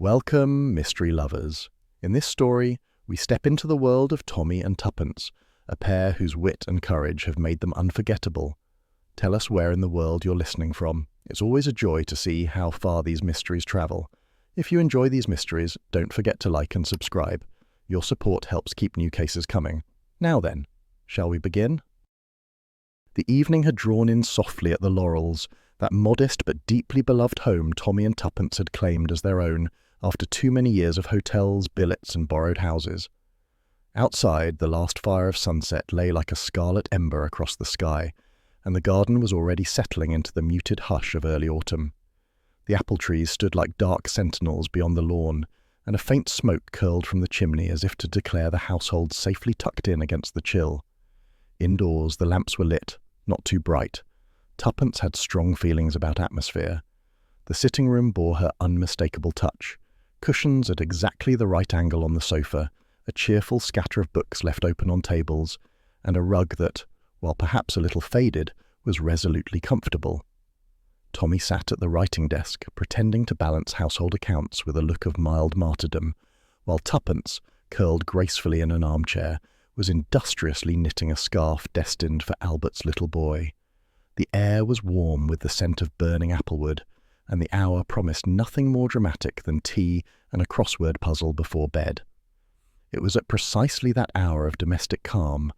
Welcome, mystery lovers. In this story, we step into the world of Tommy and Tuppence, a pair whose wit and courage have made them unforgettable. Tell us where in the world you're listening from. It's always a joy to see how far these mysteries travel. If you enjoy these mysteries, don't forget to like and subscribe. Your support helps keep new cases coming. Now then, shall we begin? The evening had drawn in softly at the Laurels, that modest but deeply beloved home Tommy and Tuppence had claimed as their own after too many years of hotels, billets and borrowed houses. Outside, the last fire of sunset lay like a scarlet ember across the sky, and the garden was already settling into the muted hush of early autumn. The apple trees stood like dark sentinels beyond the lawn, and a faint smoke curled from the chimney as if to declare the household safely tucked in against the chill. Indoors, the lamps were lit, not too bright. Tuppence had strong feelings about atmosphere. The sitting room bore her unmistakable touch. Cushions at exactly the right angle on the sofa, a cheerful scatter of books left open on tables, and a rug that, while perhaps a little faded, was resolutely comfortable. Tommy sat at the writing desk, pretending to balance household accounts with a look of mild martyrdom, while Tuppence, curled gracefully in an armchair, was industriously knitting a scarf destined for Albert's little boy. The air was warm with the scent of burning applewood, and the hour promised nothing more dramatic than tea and a crossword puzzle before bed. It was at precisely that hour of domestic calm,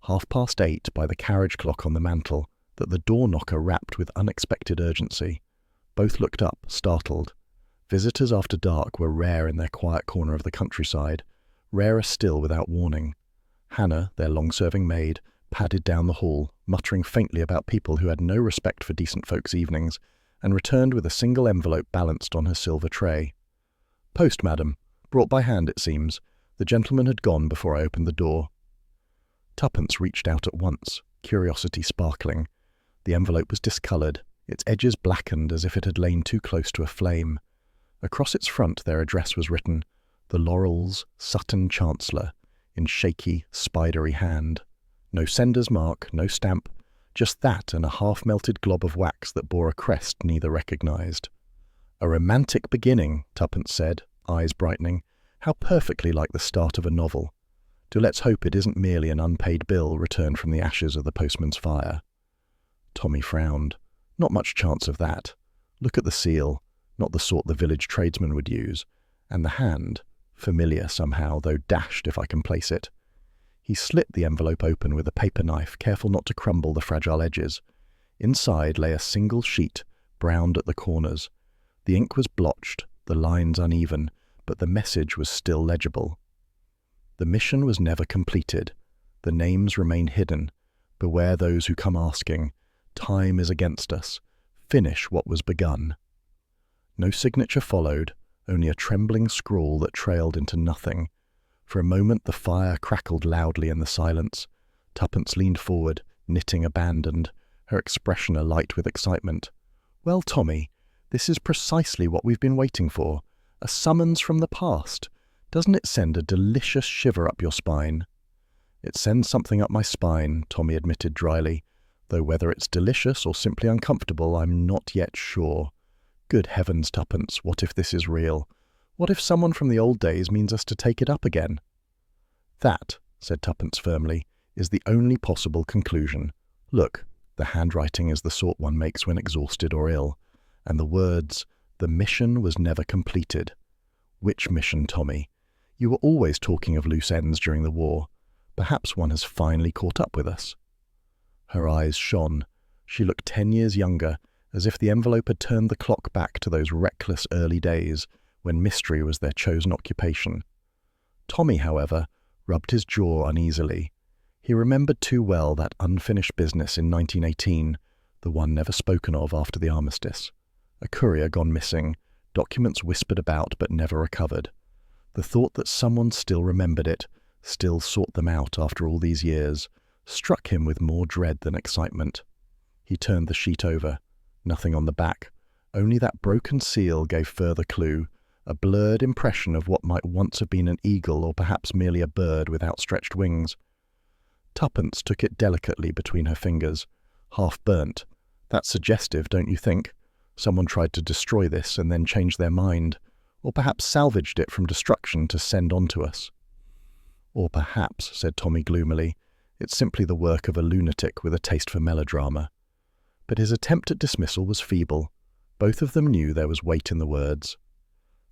8:30 by the carriage clock on the mantel, that the door-knocker rapped with unexpected urgency. Both looked up, startled. Visitors after dark were rare in their quiet corner of the countryside, rarer still without warning. Hannah, their long-serving maid, padded down the hall, muttering faintly about people who had no respect for decent folks' evenings, and returned with a single envelope balanced on her silver tray. "Post, madam. Brought by hand, it seems. The gentleman had gone before I opened the door." Tuppence reached out at once, curiosity sparkling. The envelope was discoloured, its edges blackened as if it had lain too close to a flame. Across its front their address was written, "The Laurels, Sutton Chancellor," in shaky, spidery hand. No sender's mark, no stamp, just that and a half-melted glob of wax that bore a crest neither recognised. "A romantic beginning," Tuppence said, eyes brightening. "How perfectly like the start of a novel. Do let's hope it isn't merely an unpaid bill returned from the ashes of the postman's fire." Tommy frowned. "Not much chance of that. Look at the seal, not the sort the village tradesman would use. And the hand, familiar somehow, though dashed if I can place it." He slit the envelope open with a paper knife, careful not to crumble the fragile edges. Inside lay a single sheet, browned at the corners. The ink was blotched, the lines uneven, but the message was still legible. The mission was never completed. The names remain hidden. Beware those who come asking. Time is against us. Finish what was begun. No signature followed, only a trembling scrawl that trailed into nothing. For a moment the fire crackled loudly in the silence. Tuppence leaned forward, knitting abandoned, her expression alight with excitement. "Well, Tommy, this is precisely what we've been waiting for. A summons from the past. Doesn't it send a delicious shiver up your spine?" "It sends something up my spine," Tommy admitted dryly, "though whether it's delicious or simply uncomfortable, I'm not yet sure. Good heavens, Tuppence, what if this is real? What if someone from the old days means us to take it up again?" "That," said Tuppence firmly, "is the only possible conclusion. Look, the handwriting is the sort one makes when exhausted or ill. And the words, 'The mission was never completed.' Which mission, Tommy? You were always talking of loose ends during the war. Perhaps one has finally caught up with us." Her eyes shone. She looked 10 years younger, as if the envelope had turned the clock back to those reckless early days when mystery was their chosen occupation. Tommy, however, rubbed his jaw uneasily. He remembered too well that unfinished business in 1918, the one never spoken of after the armistice. A courier gone missing, documents whispered about but never recovered. The thought that someone still remembered it, still sought them out after all these years, struck him with more dread than excitement. He turned the sheet over. Nothing on the back. Only that broken seal gave further clue, a blurred impression of what might once have been an eagle or perhaps merely a bird with outstretched wings. Tuppence took it delicately between her fingers. Half burnt. That's suggestive, don't you think? Someone tried to destroy this and then changed their mind. or perhaps salvaged it from destruction to send on to us. Or perhaps, said Tommy gloomily, it's simply the work of a lunatic with a taste for melodrama. But his attempt at dismissal was feeble. Both of them knew there was weight in the words.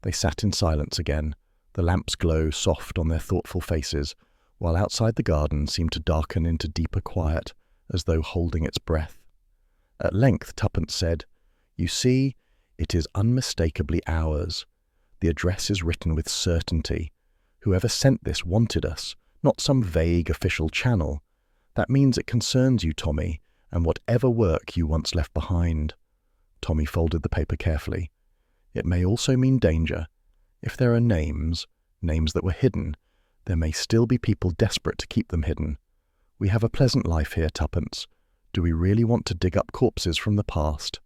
They sat in silence again, the lamp's glow soft on their thoughtful faces, while outside the garden seemed to darken into deeper quiet, as though holding its breath. At length Tuppence said, "You see, it is unmistakably ours. The address is written with certainty. Whoever sent this wanted us, not some vague official channel. That means it concerns you, Tommy, and whatever work you once left behind." Tommy folded the paper carefully. "It may also mean danger. If there are names that were hidden, there may still be people desperate to keep them hidden. We have a pleasant life here, Tuppence. Do we really want to dig up corpses from the past?"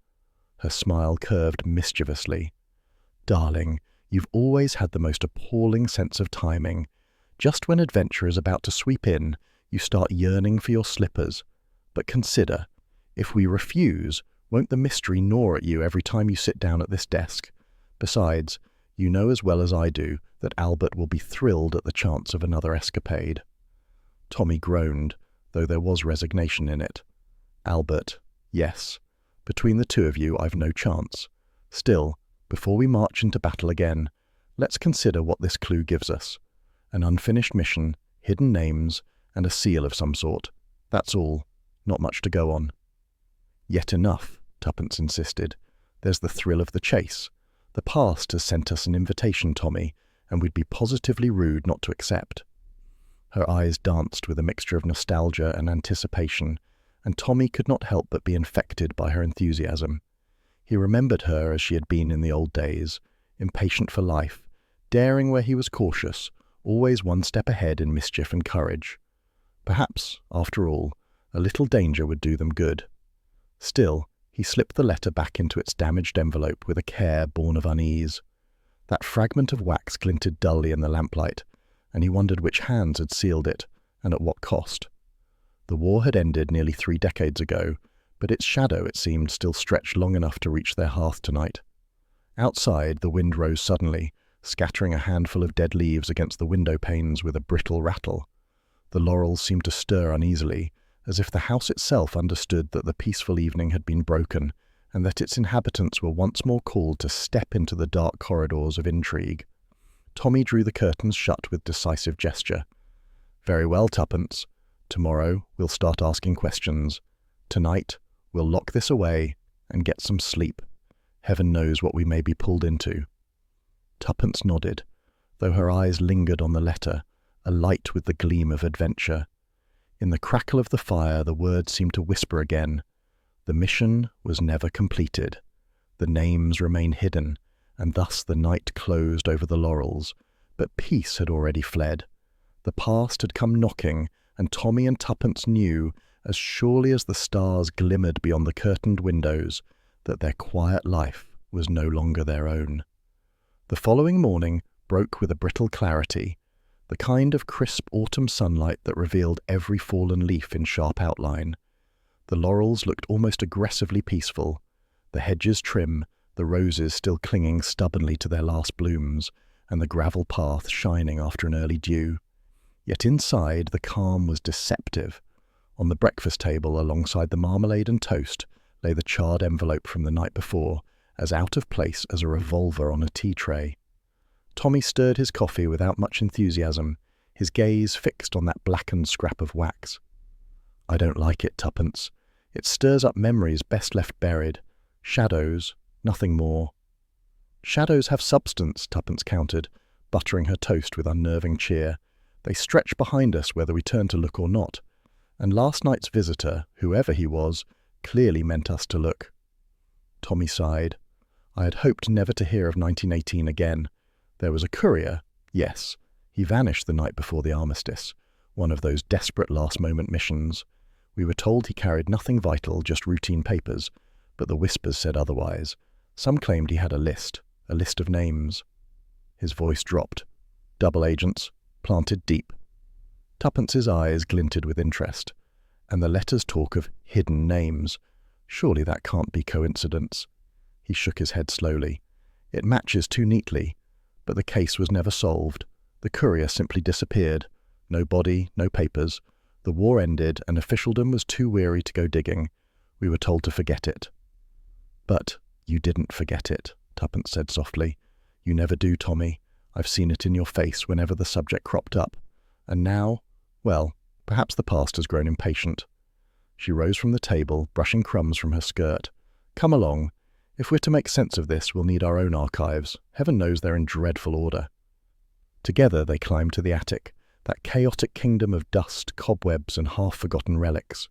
Her smile curved mischievously. "Darling, you've always had the most appalling sense of timing. Just when adventure is about to sweep in, you start yearning for your slippers. But consider, if we refuse, won't the mystery gnaw at you every time you sit down at this desk? Besides, you know as well as I do that Albert will be thrilled at the chance of another escapade." Tommy groaned, though there was resignation in it. "Albert, yes. Between the two of you, I've no chance. Still, before we march into battle again, let's consider what this clue gives us. An unfinished mission, hidden names, and a seal of some sort. That's all. Not much to go on." "Yet enough," Tuppence insisted. "There's the thrill of the chase. The past has sent us an invitation, Tommy, and we'd be positively rude not to accept." Her eyes danced with a mixture of nostalgia and anticipation, and Tommy could not help but be infected by her enthusiasm. He remembered her as she had been in the old days, impatient for life, daring where he was cautious, always one step ahead in mischief and courage. Perhaps, after all, a little danger would do them good. Still, he slipped the letter back into its damaged envelope with a care born of unease. That fragment of wax glinted dully in the lamplight, and he wondered which hands had sealed it, and at what cost. The war had ended nearly 3 decades ago, but its shadow, it seemed, still stretched long enough to reach their hearth tonight. Outside, the wind rose suddenly, scattering a handful of dead leaves against the window panes with a brittle rattle. The laurels seemed to stir uneasily, as if the house itself understood that the peaceful evening had been broken, and that its inhabitants were once more called to step into the dark corridors of intrigue. Tommy drew the curtains shut with decisive gesture. "Very well, Tuppence. Tomorrow we'll start asking questions. Tonight we'll lock this away and get some sleep. Heaven knows what we may be pulled into." Tuppence nodded, though her eyes lingered on the letter, alight with the gleam of adventure. In the crackle of the fire the words seemed to whisper again. The mission was never completed. The names remain hidden, and thus the night closed over the laurels. But peace had already fled. The past had come knocking, and Tommy and Tuppence knew, as surely as the stars glimmered beyond the curtained windows, that their quiet life was no longer their own. The following morning broke with a brittle clarity, the kind of crisp autumn sunlight that revealed every fallen leaf in sharp outline. The laurels looked almost aggressively peaceful, the hedges trim, the roses still clinging stubbornly to their last blooms, and the gravel path shining after an early dew. Yet inside the calm was deceptive. On the breakfast table alongside the marmalade and toast lay the charred envelope from the night before, as out of place as a revolver on a tea tray. Tommy stirred his coffee without much enthusiasm, his gaze fixed on that blackened scrap of wax. "I don't like it, Tuppence. It stirs up memories best left buried. Shadows, nothing more." "Shadows have substance," Tuppence countered, buttering her toast with unnerving cheer. "They stretch behind us whether we turn to look or not. And last night's visitor, whoever he was, clearly meant us to look." Tommy sighed. "I had hoped never to hear of 1918 again. There was a courier, yes. He vanished the night before the armistice, one of those desperate last-moment missions. We were told he carried nothing vital, just routine papers, but the whispers said otherwise. Some claimed he had a list of names." His voice dropped. "Double agents, planted deep." Tuppence's eyes glinted with interest. "And the letters talk of hidden names. Surely that can't be coincidence." He shook his head slowly. "It matches too neatly. But the case was never solved. The courier simply disappeared. No body, no papers. The war ended, and officialdom was too weary to go digging. We were told to forget it. But you didn't forget it, Tuppence said softly. You never do, Tommy. I've seen it in your face whenever the subject cropped up. And now, well, perhaps the past has grown impatient. She rose from the table, brushing crumbs from her skirt. Come along. If we're to make sense of this, we'll need our own archives. Heaven knows they're in dreadful order. Together they climbed to the attic, that chaotic kingdom of dust, cobwebs, and half-forgotten relics.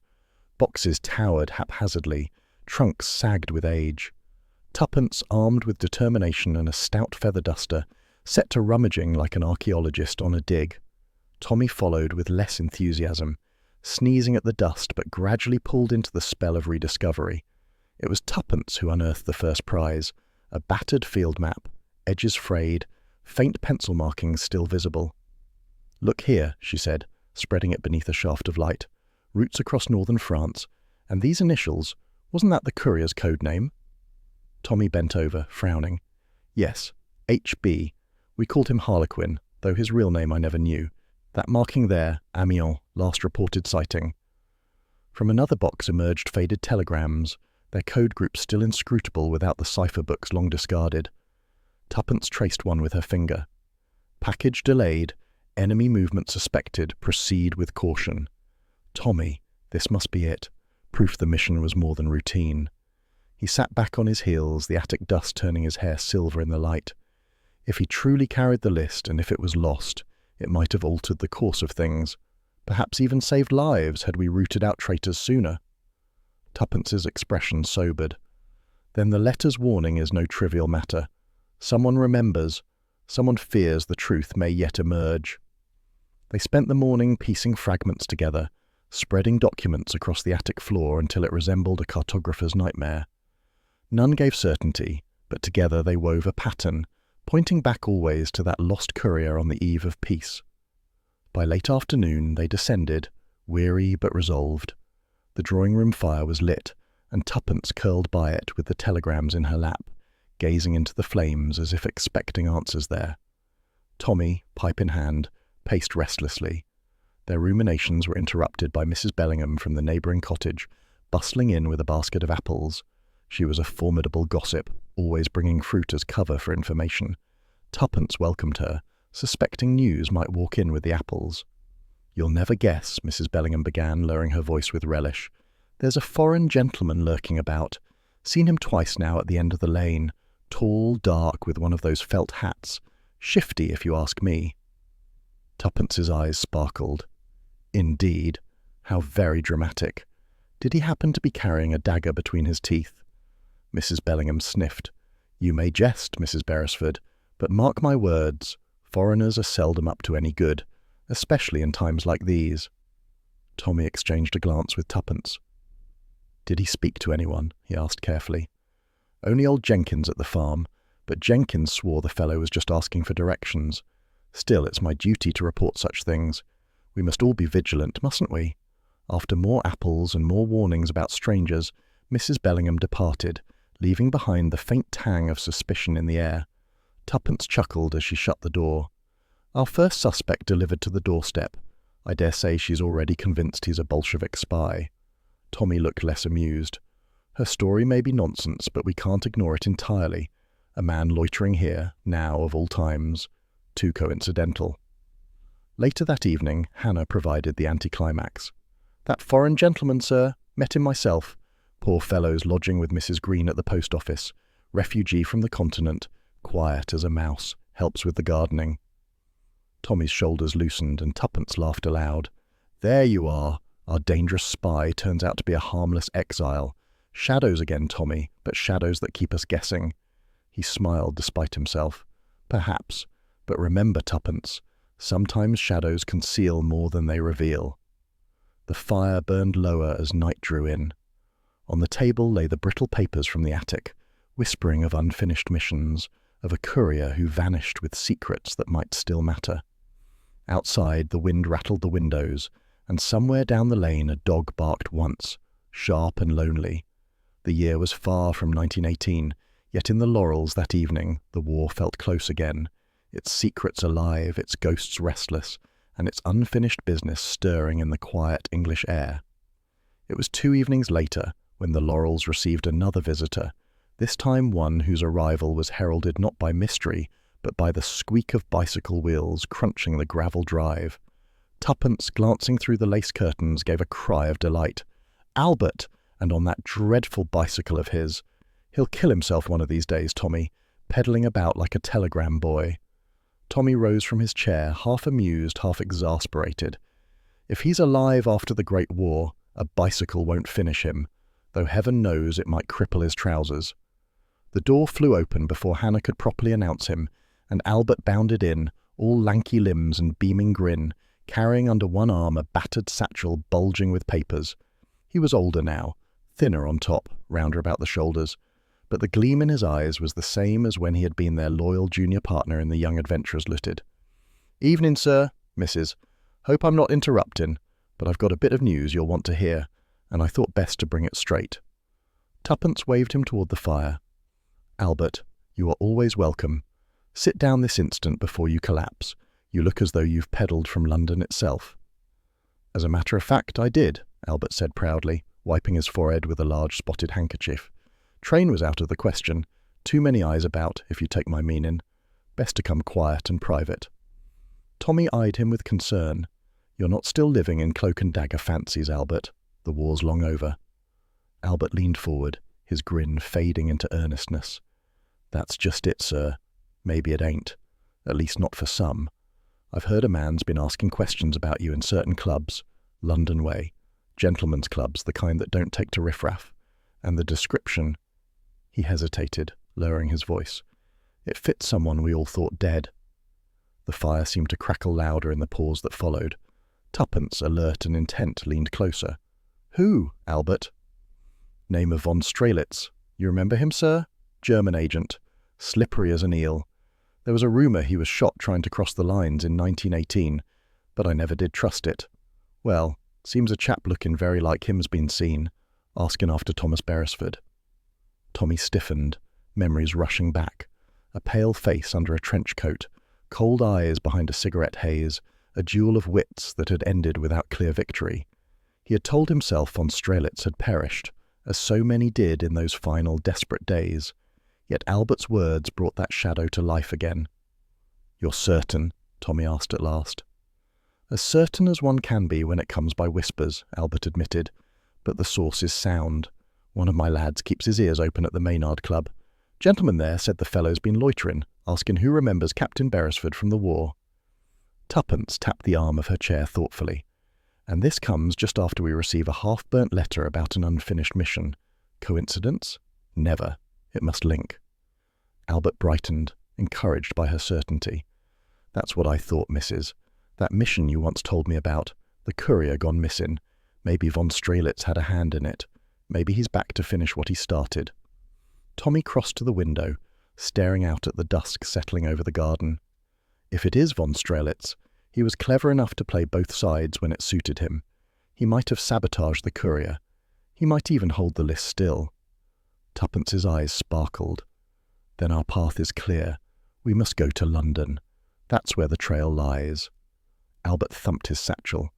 Boxes towered haphazardly, trunks sagged with age. Tuppence, armed with determination and a stout feather duster, set to rummaging like an archaeologist on a dig. Tommy followed with less enthusiasm, sneezing at the dust but gradually pulled into the spell of rediscovery. It was Tuppence who unearthed the first prize, a battered field map, edges frayed, faint pencil markings still visible. Look here, she said, spreading it beneath a shaft of light. Routes across northern France, and these initials, wasn't that the courier's code name? Tommy bent over, frowning. Yes, HB. We called him Harlequin, though his real name I never knew. That marking there, Amiens, last reported sighting. From another box emerged faded telegrams, their code group still inscrutable without the cipher books long discarded. Tuppence traced one with her finger. Package delayed, enemy movement suspected, proceed with caution. Tommy, this must be it. Proof the mission was more than routine. He sat back on his heels, the attic dust turning his hair silver in the light. If he truly carried the list, and if it was lost, it might have altered the course of things, perhaps even saved lives had we rooted out traitors sooner. Tuppence's expression sobered. Then the letter's warning is no trivial matter. Someone remembers, someone fears the truth may yet emerge. They spent the morning piecing fragments together, spreading documents across the attic floor until it resembled a cartographer's nightmare. None gave certainty, but together they wove a pattern, pointing back always to that lost courier on the eve of peace. By late afternoon they descended, weary but resolved. The drawing-room fire was lit, and Tuppence curled by it with the telegrams in her lap, gazing into the flames as if expecting answers there. Tommy, pipe in hand, paced restlessly. Their ruminations were interrupted by Mrs. Bellingham from the neighbouring cottage, bustling in with a basket of apples. She was a formidable gossip, always bringing fruit as cover for information. Tuppence welcomed her, suspecting news might walk in with the apples. "You'll never guess," Mrs. Bellingham began, lowering her voice with relish. "There's a foreign gentleman lurking about. Seen him twice now at the end of the lane. Tall, dark, with one of those felt hats. Shifty, if you ask me." Tuppence's eyes sparkled. Indeed. How very dramatic. Did he happen to be carrying a dagger between his teeth? Mrs. Bellingham sniffed. "You may jest, Mrs. Beresford, but mark my words, foreigners are seldom up to any good, especially in times like these." Tommy exchanged a glance with Tuppence. "Did he speak to anyone?" he asked carefully. "Only old Jenkins at the farm, but Jenkins swore the fellow was just asking for directions. Still, it's my duty to report such things. We must all be vigilant, mustn't we?" After more apples and more warnings about strangers, Mrs. Bellingham departed, leaving behind the faint tang of suspicion in the air. Tuppence chuckled as she shut the door. "Our first suspect delivered to the doorstep. I dare say she's already convinced he's a Bolshevik spy." Tommy looked less amused. "Her story may be nonsense, but we can't ignore it entirely. A man loitering here, now of all times. Too coincidental." Later that evening, Hannah provided the anticlimax. "That foreign gentleman, sir. Met him myself. Poor fellow's lodging with Mrs. Green at the post office. Refugee from the continent. Quiet as a mouse. Helps with the gardening." Tommy's shoulders loosened and Tuppence laughed aloud. "There you are. Our dangerous spy turns out to be a harmless exile. Shadows again, Tommy, but shadows that keep us guessing." He smiled despite himself. "Perhaps. But remember, Tuppence, sometimes shadows conceal more than they reveal." The fire burned lower as night drew in. On the table lay the brittle papers from the attic, whispering of unfinished missions, of a courier who vanished with secrets that might still matter. Outside, the wind rattled the windows, and somewhere down the lane a dog barked once, sharp and lonely. The year was far from 1918, yet in the laurels that evening the war felt close again. its secrets alive, its ghosts restless, and its unfinished business stirring in the quiet English air. It was 2 evenings later when the Laurels received another visitor, this time one whose arrival was heralded not by mystery, but by the squeak of bicycle wheels crunching the gravel drive. Tuppence, glancing through the lace curtains, gave a cry of delight. "Albert! And on that dreadful bicycle of his! He'll kill himself one of these days, Tommy, pedalling about like a telegram boy." Tommy rose from his chair, half amused, half exasperated. If he's alive after the Great War, a bicycle won't finish him, though heaven knows it might cripple his trousers. The door flew open before Hannah could properly announce him, and Albert bounded in, all lanky limbs and beaming grin, carrying under one arm a battered satchel bulging with papers. He was older now, thinner on top, rounder about the shoulders, but the gleam in his eyes was the same as when he had been their loyal junior partner in the Young Adventurers Looted. "Evening, sir, Mrs. Hope I'm not interrupting, but I've got a bit of news you'll want to hear, and I thought best to bring it straight." Tuppence waved him toward the fire. "Albert, you are always welcome. Sit down this instant before you collapse. You look as though you've pedalled from London itself." "As a matter of fact, I did," Albert said proudly, wiping his forehead with a large spotted handkerchief. "Train was out of the question. Too many eyes about, if you take my meaning. Best to come quiet and private." Tommy eyed him with concern. "You're not still living in cloak and dagger fancies, Albert. The war's long over." Albert leaned forward, his grin fading into earnestness. "That's just it, sir. Maybe it ain't. At least not for some. I've heard a man's been asking questions about you in certain clubs, London way, gentlemen's clubs, the kind that don't take to riffraff, and the description—" He hesitated, lowering his voice. "It fits someone we all thought dead." The fire seemed to crackle louder in the pause that followed. Tuppence, alert and intent, leaned closer. "Who, Albert?" "Name of von Strelitz. You remember him, sir? German agent. Slippery as an eel. There was a rumour he was shot trying to cross the lines in 1918, but I never did trust it. Well, seems a chap looking very like him's been seen, asking after Thomas Beresford." Tommy stiffened, memories rushing back. A pale face under a trench coat, cold eyes behind a cigarette haze, a duel of wits that had ended without clear victory. He had told himself von Strelitz had perished, as so many did in those final desperate days. Yet Albert's words brought that shadow to life again. "You're certain?" Tommy asked at last. "As certain as one can be when it comes by whispers," Albert admitted, "but the source is sound. One of my lads keeps his ears open at the Maynard Club. Gentleman there said the fellow's been loitering, asking who remembers Captain Beresford from the war." Tuppence tapped the arm of her chair thoughtfully. "And this comes just after we receive a half-burnt letter about an unfinished mission. Coincidence? Never. It must link." Albert brightened, encouraged by her certainty. "That's what I thought, Mrs. That mission you once told me about, the courier gone missing. Maybe von Strelitz had a hand in it. Maybe he's back to finish what he started." Tommy crossed to the window, staring out at the dusk settling over the garden. If it is von Strelitz, he was clever enough to play both sides when it suited him. He might have sabotaged the courier. He might even hold the list still. Tuppence's eyes sparkled. "Then our path is clear. We must go to London. That's where the trail lies." Albert thumped his satchel.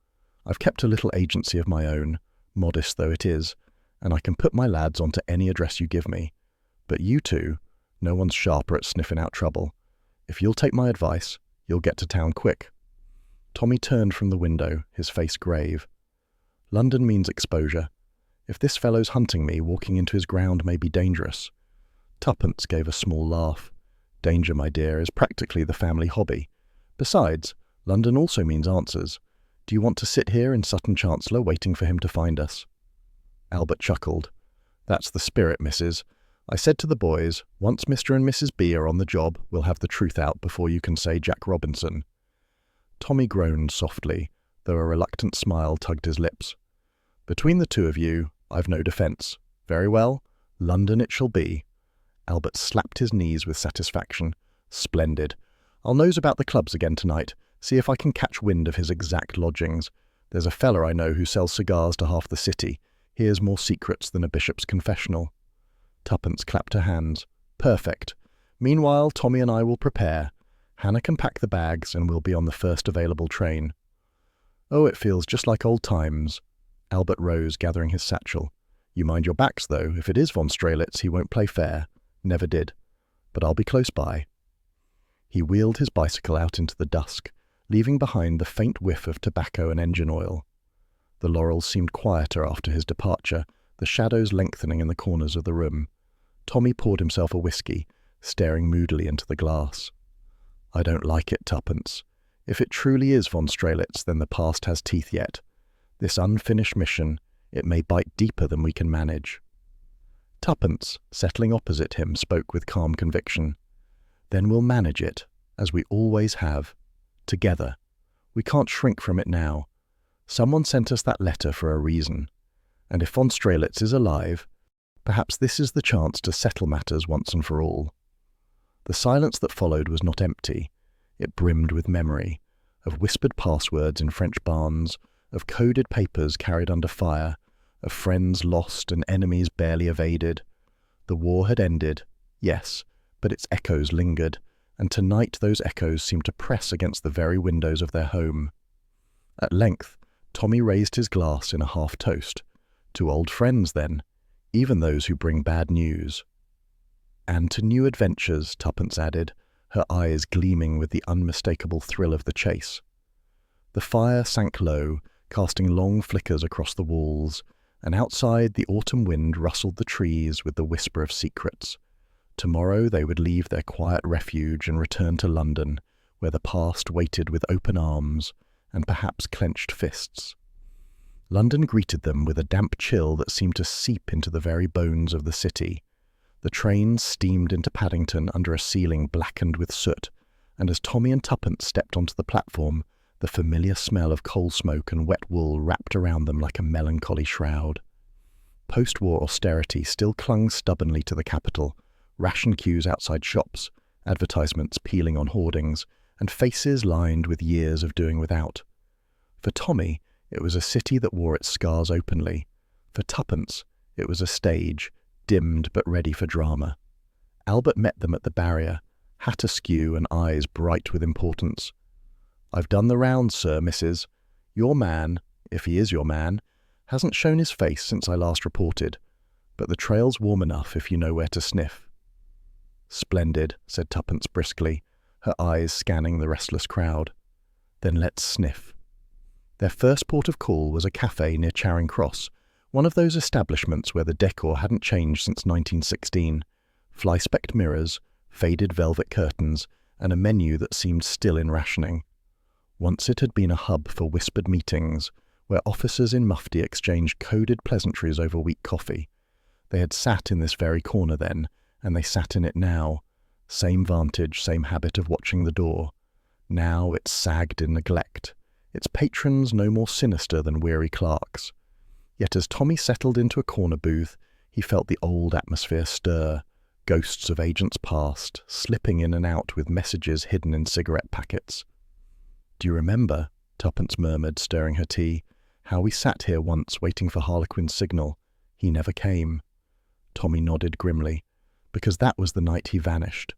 "I've kept a little agency of my own, modest though it is, and I can put my lads onto any address you give me. But you two, no one's sharper at sniffing out trouble. If you'll take my advice, you'll get to town quick." Tommy turned from the window, his face grave. "London means exposure. If this fellow's hunting me, walking into his ground may be dangerous." Tuppence gave a small laugh. "Danger, my dear, is practically the family hobby. Besides, London also means answers. Do you want to sit here in Sutton Chancellor waiting for him to find us?" Albert chuckled. "That's the spirit, Mrs. I said to the boys, once Mr. and Mrs. B are on the job, we'll have the truth out before you can say Jack Robinson." Tommy groaned softly, though a reluctant smile tugged his lips. "Between the two of you, I've no defence. Very well, London it shall be." Albert slapped his knees with satisfaction. "Splendid. I'll nose about the clubs again tonight, see if I can catch wind of his exact lodgings. There's a feller I know who sells cigars to half the city. Here's more secrets than a bishop's confessional." Tuppence clapped her hands. "Perfect. Meanwhile, Tommy and I will prepare. Hannah can pack the bags and we'll be on the first available train. Oh, it feels just like old times. Albert rose, gathering his satchel. You mind your backs, though. If it is von Strelitz, he won't play fair. Never did. But I'll be close by. He wheeled his bicycle out into the dusk, leaving behind the faint whiff of tobacco and engine oil. The laurels seemed quieter after his departure, the shadows lengthening in the corners of the room. Tommy poured himself a whiskey, staring moodily into the glass. I don't like it, Tuppence. If it truly is von Strelitz, then the past has teeth yet. This unfinished mission, it may bite deeper than we can manage. Tuppence, settling opposite him, spoke with calm conviction. Then we'll manage it, as we always have, together. We can't shrink from it now. Someone sent us that letter for a reason. And if von Strelitz is alive, perhaps this is the chance to settle matters once and for all. The silence that followed was not empty. It brimmed with memory, of whispered passwords in French barns, of coded papers carried under fire, of friends lost and enemies barely evaded. The war had ended, yes, but its echoes lingered, and tonight those echoes seemed to press against the very windows of their home. At length, Tommy raised his glass in a half-toast. To old friends, then, even those who bring bad news. And to new adventures, Tuppence added, her eyes gleaming with the unmistakable thrill of the chase. The fire sank low, casting long flickers across the walls, and outside the autumn wind rustled the trees with the whisper of secrets. Tomorrow they would leave their quiet refuge and return to London, where the past waited with open arms and perhaps clenched fists. London greeted them with a damp chill that seemed to seep into the very bones of the city. The trains steamed into Paddington under a ceiling blackened with soot, and as Tommy and Tuppence stepped onto the platform, the familiar smell of coal smoke and wet wool wrapped around them like a melancholy shroud. Post-war austerity still clung stubbornly to the capital, ration queues outside shops, advertisements peeling on hoardings, and faces lined with years of doing without. For Tommy, it was a city that wore its scars openly. For Tuppence, it was a stage, dimmed but ready for drama. Albert met them at the barrier, hat askew and eyes bright with importance. I've done the rounds, sir, Mrs. Your man, if he is your man, hasn't shown his face since I last reported, but the trail's warm enough if you know where to sniff. Splendid, said Tuppence briskly, her eyes scanning the restless crowd. Then let's sniff. Their first port of call was a cafe near Charing Cross, one of those establishments where the decor hadn't changed since 1916. Fly-specked mirrors, faded velvet curtains, and a menu that seemed still in rationing. Once it had been a hub for whispered meetings, where officers in mufti exchanged coded pleasantries over weak coffee. They had sat in this very corner then, and they sat in it now. Same vantage, same habit of watching the door. Now it sagged in neglect, its patrons no more sinister than weary clerks. Yet as Tommy settled into a corner booth, he felt the old atmosphere stir, ghosts of agents past, slipping in and out with messages hidden in cigarette packets. Do you remember, Tuppence murmured, stirring her tea, how we sat here once waiting for Harlequin's signal? He never came. Tommy nodded grimly, because that was the night he vanished.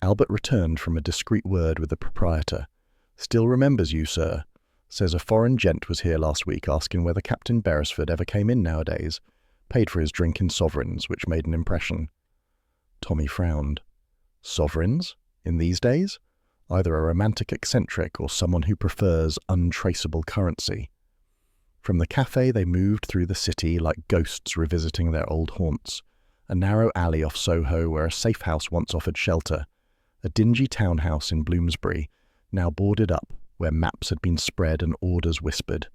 Albert returned from a discreet word with the proprietor. Still remembers you, sir. Says a foreign gent was here last week asking whether Captain Beresford ever came in nowadays. Paid for his drink in sovereigns, which made an impression. Tommy frowned. Sovereigns? In these days? Either a romantic eccentric or someone who prefers untraceable currency. From the cafe they moved through the city like ghosts revisiting their old haunts. A narrow alley off Soho where a safe house once offered shelter. A dingy townhouse in Bloomsbury, now boarded up, where maps had been spread and orders whispered.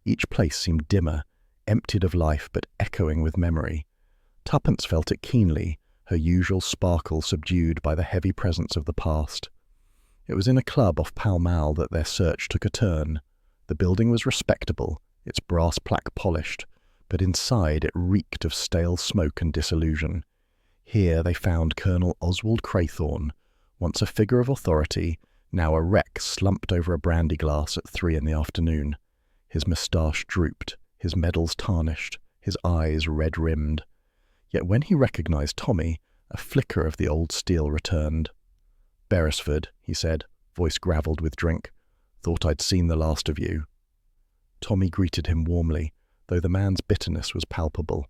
Each place seemed dimmer, emptied of life but echoing with memory. Tuppence felt it keenly, her usual sparkle subdued by the heavy presence of the past. It was in a club off Pall Mall that their search took a turn. The building was respectable, its brass plaque polished, but inside it reeked of stale smoke and disillusion. Here they found Colonel Oswald Craythorne, once a figure of authority, now a wreck slumped over a brandy glass at 3 in the afternoon. His moustache drooped, his medals tarnished, his eyes red-rimmed. Yet when he recognized Tommy, a flicker of the old steel returned. Beresford," he said, voice gravelled with drink. "Thought I'd seen the last of you." Tommy greeted him warmly, though the man's bitterness was palpable.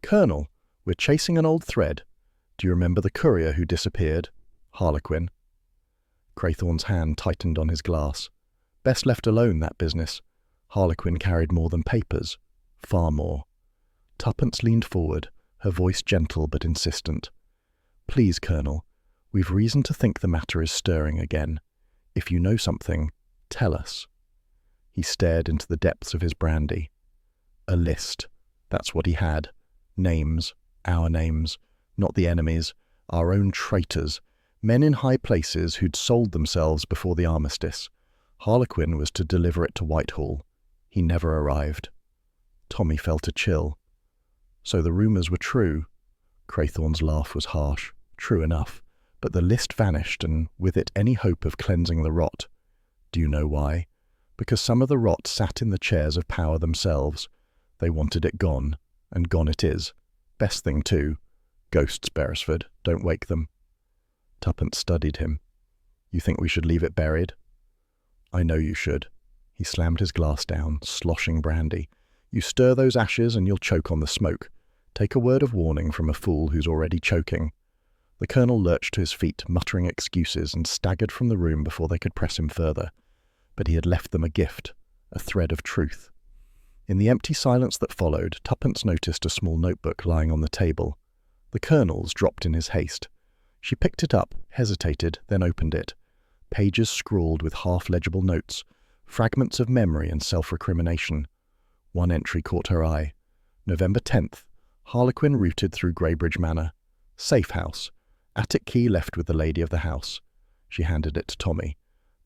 "Colonel, we're chasing an old thread. Do you remember the courier who disappeared? Harlequin." Craythorne's hand tightened on his glass. Best left alone, that business. Harlequin carried more than papers. Far more. Tuppence leaned forward, her voice gentle but insistent. "Please, Colonel, we've reason to think the matter is stirring again. If you know something, tell us." He stared into the depths of his brandy. A list. That's what he had. Names. Our names. Not the enemy's. Our own traitors. Men in high places who'd sold themselves before the armistice. Harlequin was to deliver it to Whitehall. He never arrived. Tommy felt a chill. So the rumours were true. Craythorne's laugh was harsh. True enough. But the list vanished, and with it any hope of cleansing the rot. Do you know why? Because some of the rot sat in the chairs of power themselves. They wanted it gone, and gone it is. Best thing too. Ghosts, Beresford. Don't wake them. Tuppence studied him. "You think we should leave it buried?" "I know you should." He slammed his glass down, sloshing brandy. "You stir those ashes and you'll choke on the smoke. Take a word of warning from a fool who's already choking." The colonel lurched to his feet, muttering excuses, and staggered from the room before they could press him further. But he had left them a gift, a thread of truth. In the empty silence that followed, Tuppence noticed a small notebook lying on the table. The colonel's dropped in his haste. She picked it up, hesitated, then opened it. Pages scrawled with half-legible notes, fragments of memory and self-recrimination. One entry caught her eye. November 10th. Harlequin routed through Greybridge Manor. Safe house. Attic key left with the lady of the house. She handed it to Tommy.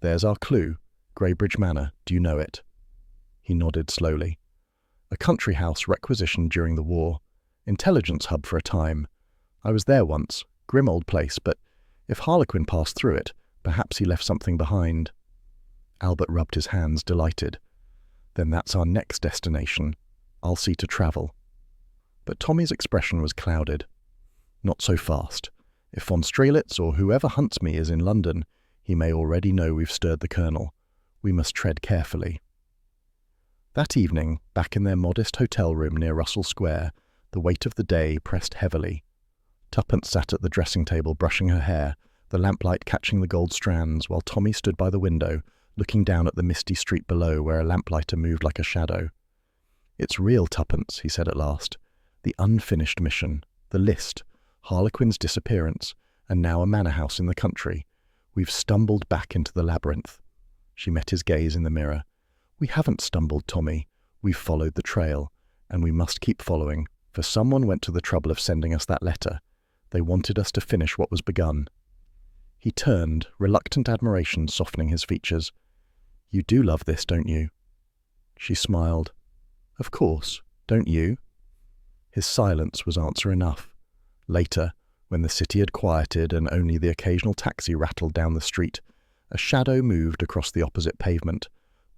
"There's our clue. Greybridge Manor. Do you know it?" He nodded slowly. "A country house requisitioned during the war. Intelligence hub for a time. I was there once. Grim old place, but if Harlequin passed through it, perhaps he left something behind." Albert rubbed his hands, delighted. "Then that's our next destination. I'll see to travel." But Tommy's expression was clouded. "Not so fast. If von Strelitz or whoever hunts me is in London, he may already know we've stirred the colonel. We must tread carefully." That evening, back in their modest hotel room near Russell Square, the weight of the day pressed heavily. Tuppence sat at the dressing table brushing her hair, the lamplight catching the gold strands, while Tommy stood by the window, looking down at the misty street below where a lamplighter moved like a shadow. "It's real, Tuppence," he said at last. "The unfinished mission, the list, Harlequin's disappearance, and now a manor house in the country. We've stumbled back into the labyrinth." She met his gaze in the mirror. "We haven't stumbled, Tommy. We've followed the trail, and we must keep following, for someone went to the trouble of sending us that letter. They wanted us to finish what was begun." He turned, reluctant admiration softening his features. "You do love this, don't you?" She smiled. "Of course, don't you?" His silence was answer enough. Later, when the city had quieted and only the occasional taxi rattled down the street, a shadow moved across the opposite pavement,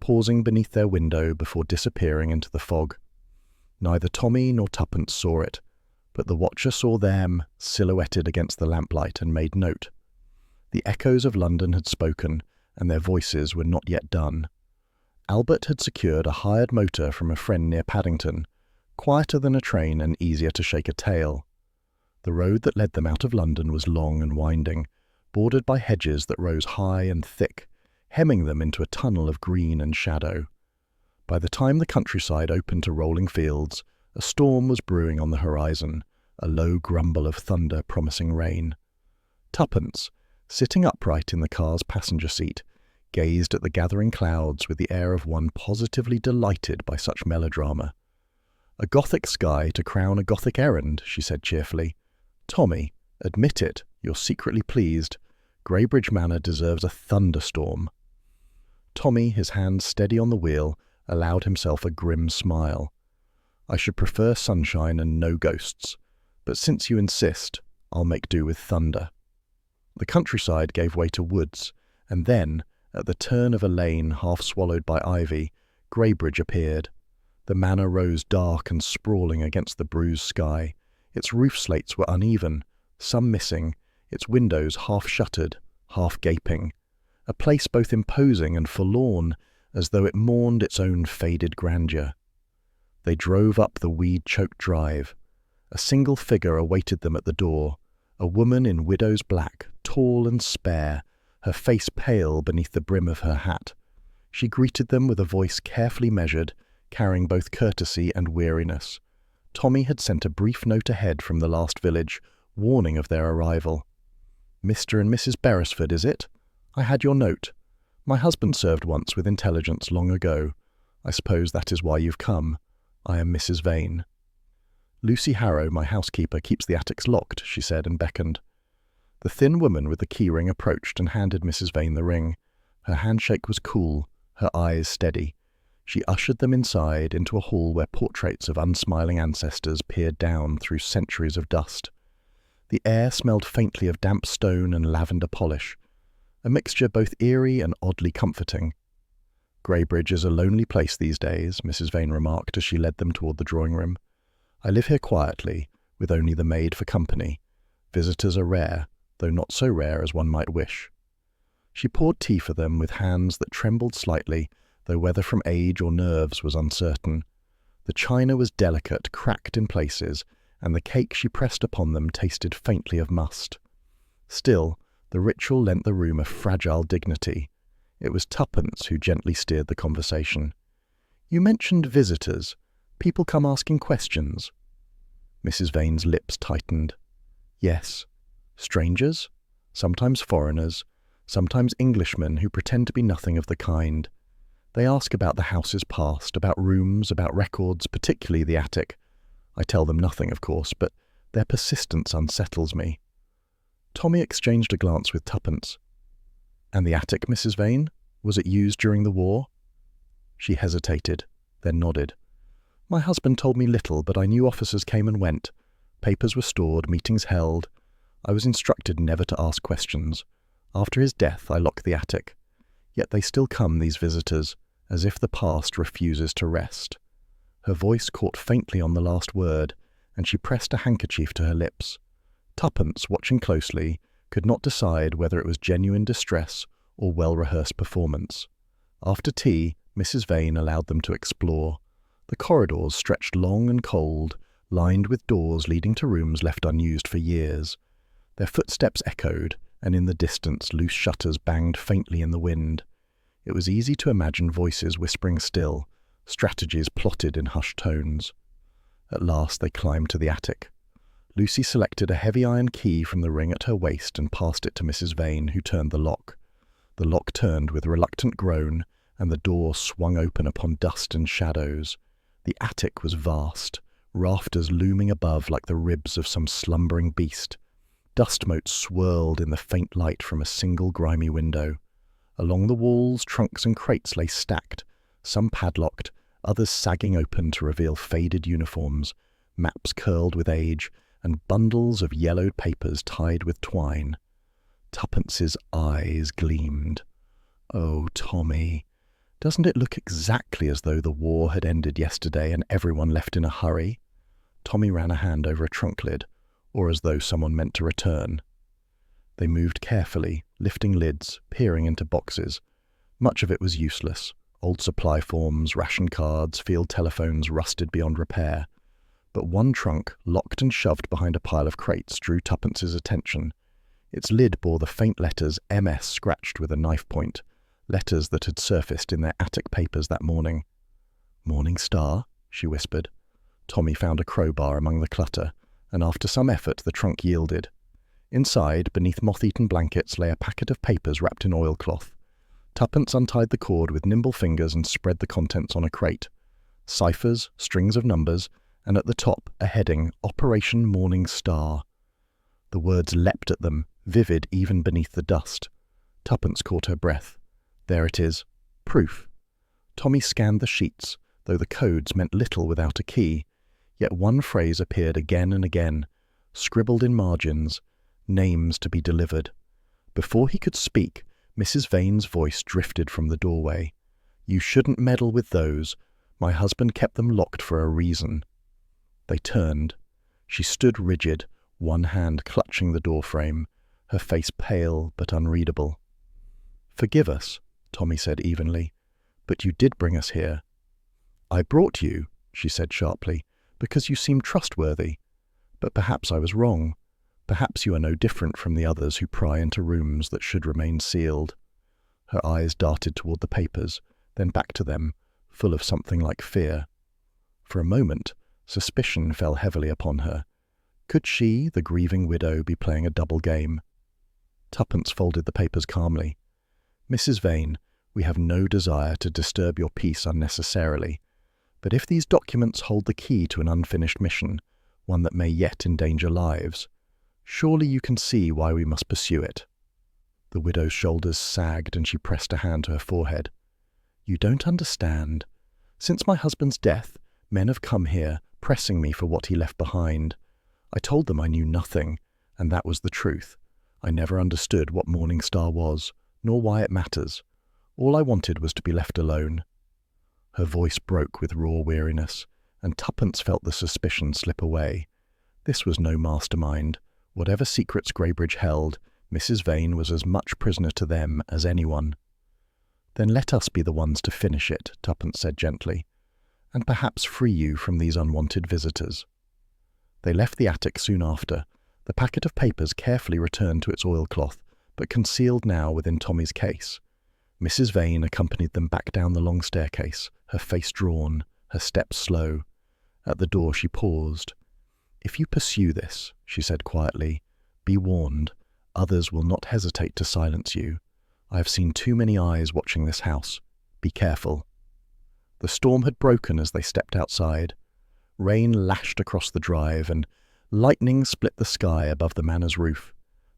pausing beneath their window before disappearing into the fog. Neither Tommy nor Tuppence saw it, but the watcher saw them silhouetted against the lamplight and made note. The echoes of London had spoken, and their voices were not yet done. Albert had secured a hired motor from a friend near Paddington, quieter than a train and easier to shake a tail. The road that led them out of London was long and winding, bordered by hedges that rose high and thick, hemming them into a tunnel of green and shadow. By the time the countryside opened to rolling fields, a storm was brewing on the horizon, a low grumble of thunder promising rain. Tuppence, sitting upright in the car's passenger seat, gazed at the gathering clouds with the air of one positively delighted by such melodrama. "A Gothic sky to crown a Gothic errand," she said cheerfully. "Tommy, admit it, you're secretly pleased. Greybridge Manor deserves a thunderstorm." Tommy, his hands steady on the wheel, allowed himself a grim smile. "I should prefer sunshine and no ghosts, but since you insist, I'll make do with thunder." The countryside gave way to woods, and then, at the turn of a lane half swallowed by ivy, Greybridge appeared. The manor rose dark and sprawling against the bruised sky. Its roof slates were uneven, some missing, its windows half-shuttered, half gaping, a place both imposing and forlorn, as though it mourned its own faded grandeur. They drove up the weed-choked drive. A single figure awaited them at the door, a woman in widow's black, tall and spare, her face pale beneath the brim of her hat. She greeted them with a voice carefully measured, carrying both courtesy and weariness. Tommy had sent a brief note ahead from the last village, warning of their arrival. "Mr. and Mrs. Beresford, is it? I had your note. My husband served once with intelligence long ago. I suppose that is why you've come. I am Mrs. Vane." "Lucy Harrow, my housekeeper, keeps the attics locked," she said and beckoned. The thin woman with the keyring approached and handed Mrs. Vane the ring. Her handshake was cool, her eyes steady. She ushered them inside into a hall where portraits of unsmiling ancestors peered down through centuries of dust. The air smelled faintly of damp stone and lavender polish, a mixture both eerie and oddly comforting. "Greybridge is a lonely place these days," Mrs. Vane remarked as she led them toward the drawing-room. "I live here quietly, with only the maid for company. Visitors are rare, though not so rare as one might wish." She poured tea for them with hands that trembled slightly, though whether from age or nerves was uncertain. The china was delicate, cracked in places, and the cake she pressed upon them tasted faintly of must. Still, the ritual lent the room a fragile dignity. It was Tuppence who gently steered the conversation. "You mentioned visitors. People come asking questions." Mrs. Vane's lips tightened. "Yes. Strangers, sometimes foreigners, sometimes Englishmen who pretend to be nothing of the kind. They ask about the house's past, about rooms, about records, particularly the attic. I tell them nothing, of course, but their persistence unsettles me." Tommy exchanged a glance with Tuppence. "And the attic, Mrs. Vane? Was it used during the war?" She hesitated, then nodded. "My husband told me little, but I knew officers came and went. Papers were stored, meetings held. I was instructed never to ask questions. After his death, I locked the attic. Yet they still come, these visitors, as if the past refuses to rest." Her voice caught faintly on the last word, and she pressed a handkerchief to her lips. Tuppence, watching closely, could not decide whether it was genuine distress or well-rehearsed performance. After tea, Mrs. Vane allowed them to explore. The corridors stretched long and cold, lined with doors leading to rooms left unused for years. Their footsteps echoed, and in the distance loose shutters banged faintly in the wind. It was easy to imagine voices whispering still, strategies plotted in hushed tones. At last they climbed to the attic. Lucy selected a heavy iron key from the ring at her waist and passed it to Mrs. Vane, who turned the lock. The lock turned with a reluctant groan, and the door swung open upon dust and shadows. The attic was vast, rafters looming above like the ribs of some slumbering beast. Dust motes swirled in the faint light from a single grimy window. Along the walls, trunks and crates lay stacked, some padlocked, others sagging open to reveal faded uniforms, maps curled with age, and bundles of yellowed papers tied with twine. Tuppence's eyes gleamed. "Oh, Tommy, doesn't it look exactly as though the war had ended yesterday and everyone left in a hurry?" Tommy ran a hand over a trunk lid, or as though someone meant to return. They moved carefully, lifting lids, peering into boxes. Much of it was useless. Old supply forms, ration cards, field telephones rusted beyond repair. But one trunk, locked and shoved behind a pile of crates, drew Tuppence's attention. Its lid bore the faint letters MS scratched with a knife point, letters that had surfaced in their attic papers that morning. "Morning Star," she whispered. Tommy found a crowbar among the clutter, and after some effort the trunk yielded. Inside, beneath moth-eaten blankets, lay a packet of papers wrapped in oilcloth. Tuppence untied the cord with nimble fingers and spread the contents on a crate. Ciphers, strings of numbers, and at the top a heading, Operation Morning Star. The words leapt at them, vivid even beneath the dust. Tuppence caught her breath. There it is. Proof. Tommy scanned the sheets, though the codes meant little without a key. Yet one phrase appeared again and again, scribbled in margins, names to be delivered. Before he could speak, Mrs. Vane's voice drifted from the doorway. "You shouldn't meddle with those. My husband kept them locked for a reason." They turned. She stood rigid, one hand clutching the doorframe. her face pale but unreadable. "Forgive us," Tommy said evenly, "but you did bring us here." "I brought you," she said sharply, "because you seemed trustworthy. But perhaps I was wrong. Perhaps you are no different from the others who pry into rooms that should remain sealed." Her eyes darted toward the papers, then back to them, full of something like fear. For a moment, suspicion fell heavily upon her. Could she, the grieving widow, be playing a double game? Tuppence folded the papers calmly. "Mrs. Vane, we have no desire to disturb your peace unnecessarily, but if these documents hold the key to an unfinished mission, one that may yet endanger lives, surely you can see why we must pursue it." The widow's shoulders sagged and she pressed a hand to her forehead. "You don't understand. Since my husband's death, men have come here, pressing me for what he left behind. I told them I knew nothing, and that was the truth. I never understood what Morning Star was, nor why it matters. All I wanted was to be left alone." Her voice broke with raw weariness, and Tuppence felt the suspicion slip away. This was no mastermind. Whatever secrets Greybridge held, Mrs. Vane was as much prisoner to them as anyone. "Then let us be the ones to finish it," Tuppence said gently, "and perhaps free you from these unwanted visitors." They left the attic soon after, the packet of papers carefully returned to its oilcloth, but concealed now within Tommy's case. Mrs. Vane accompanied them back down the long staircase, her face drawn, her steps slow. At the door she paused. "If you pursue this," she said quietly, "be warned. Others will not hesitate to silence you. I have seen too many eyes watching this house. Be careful." The storm had broken as they stepped outside. Rain lashed across the drive, and lightning split the sky above the manor's roof.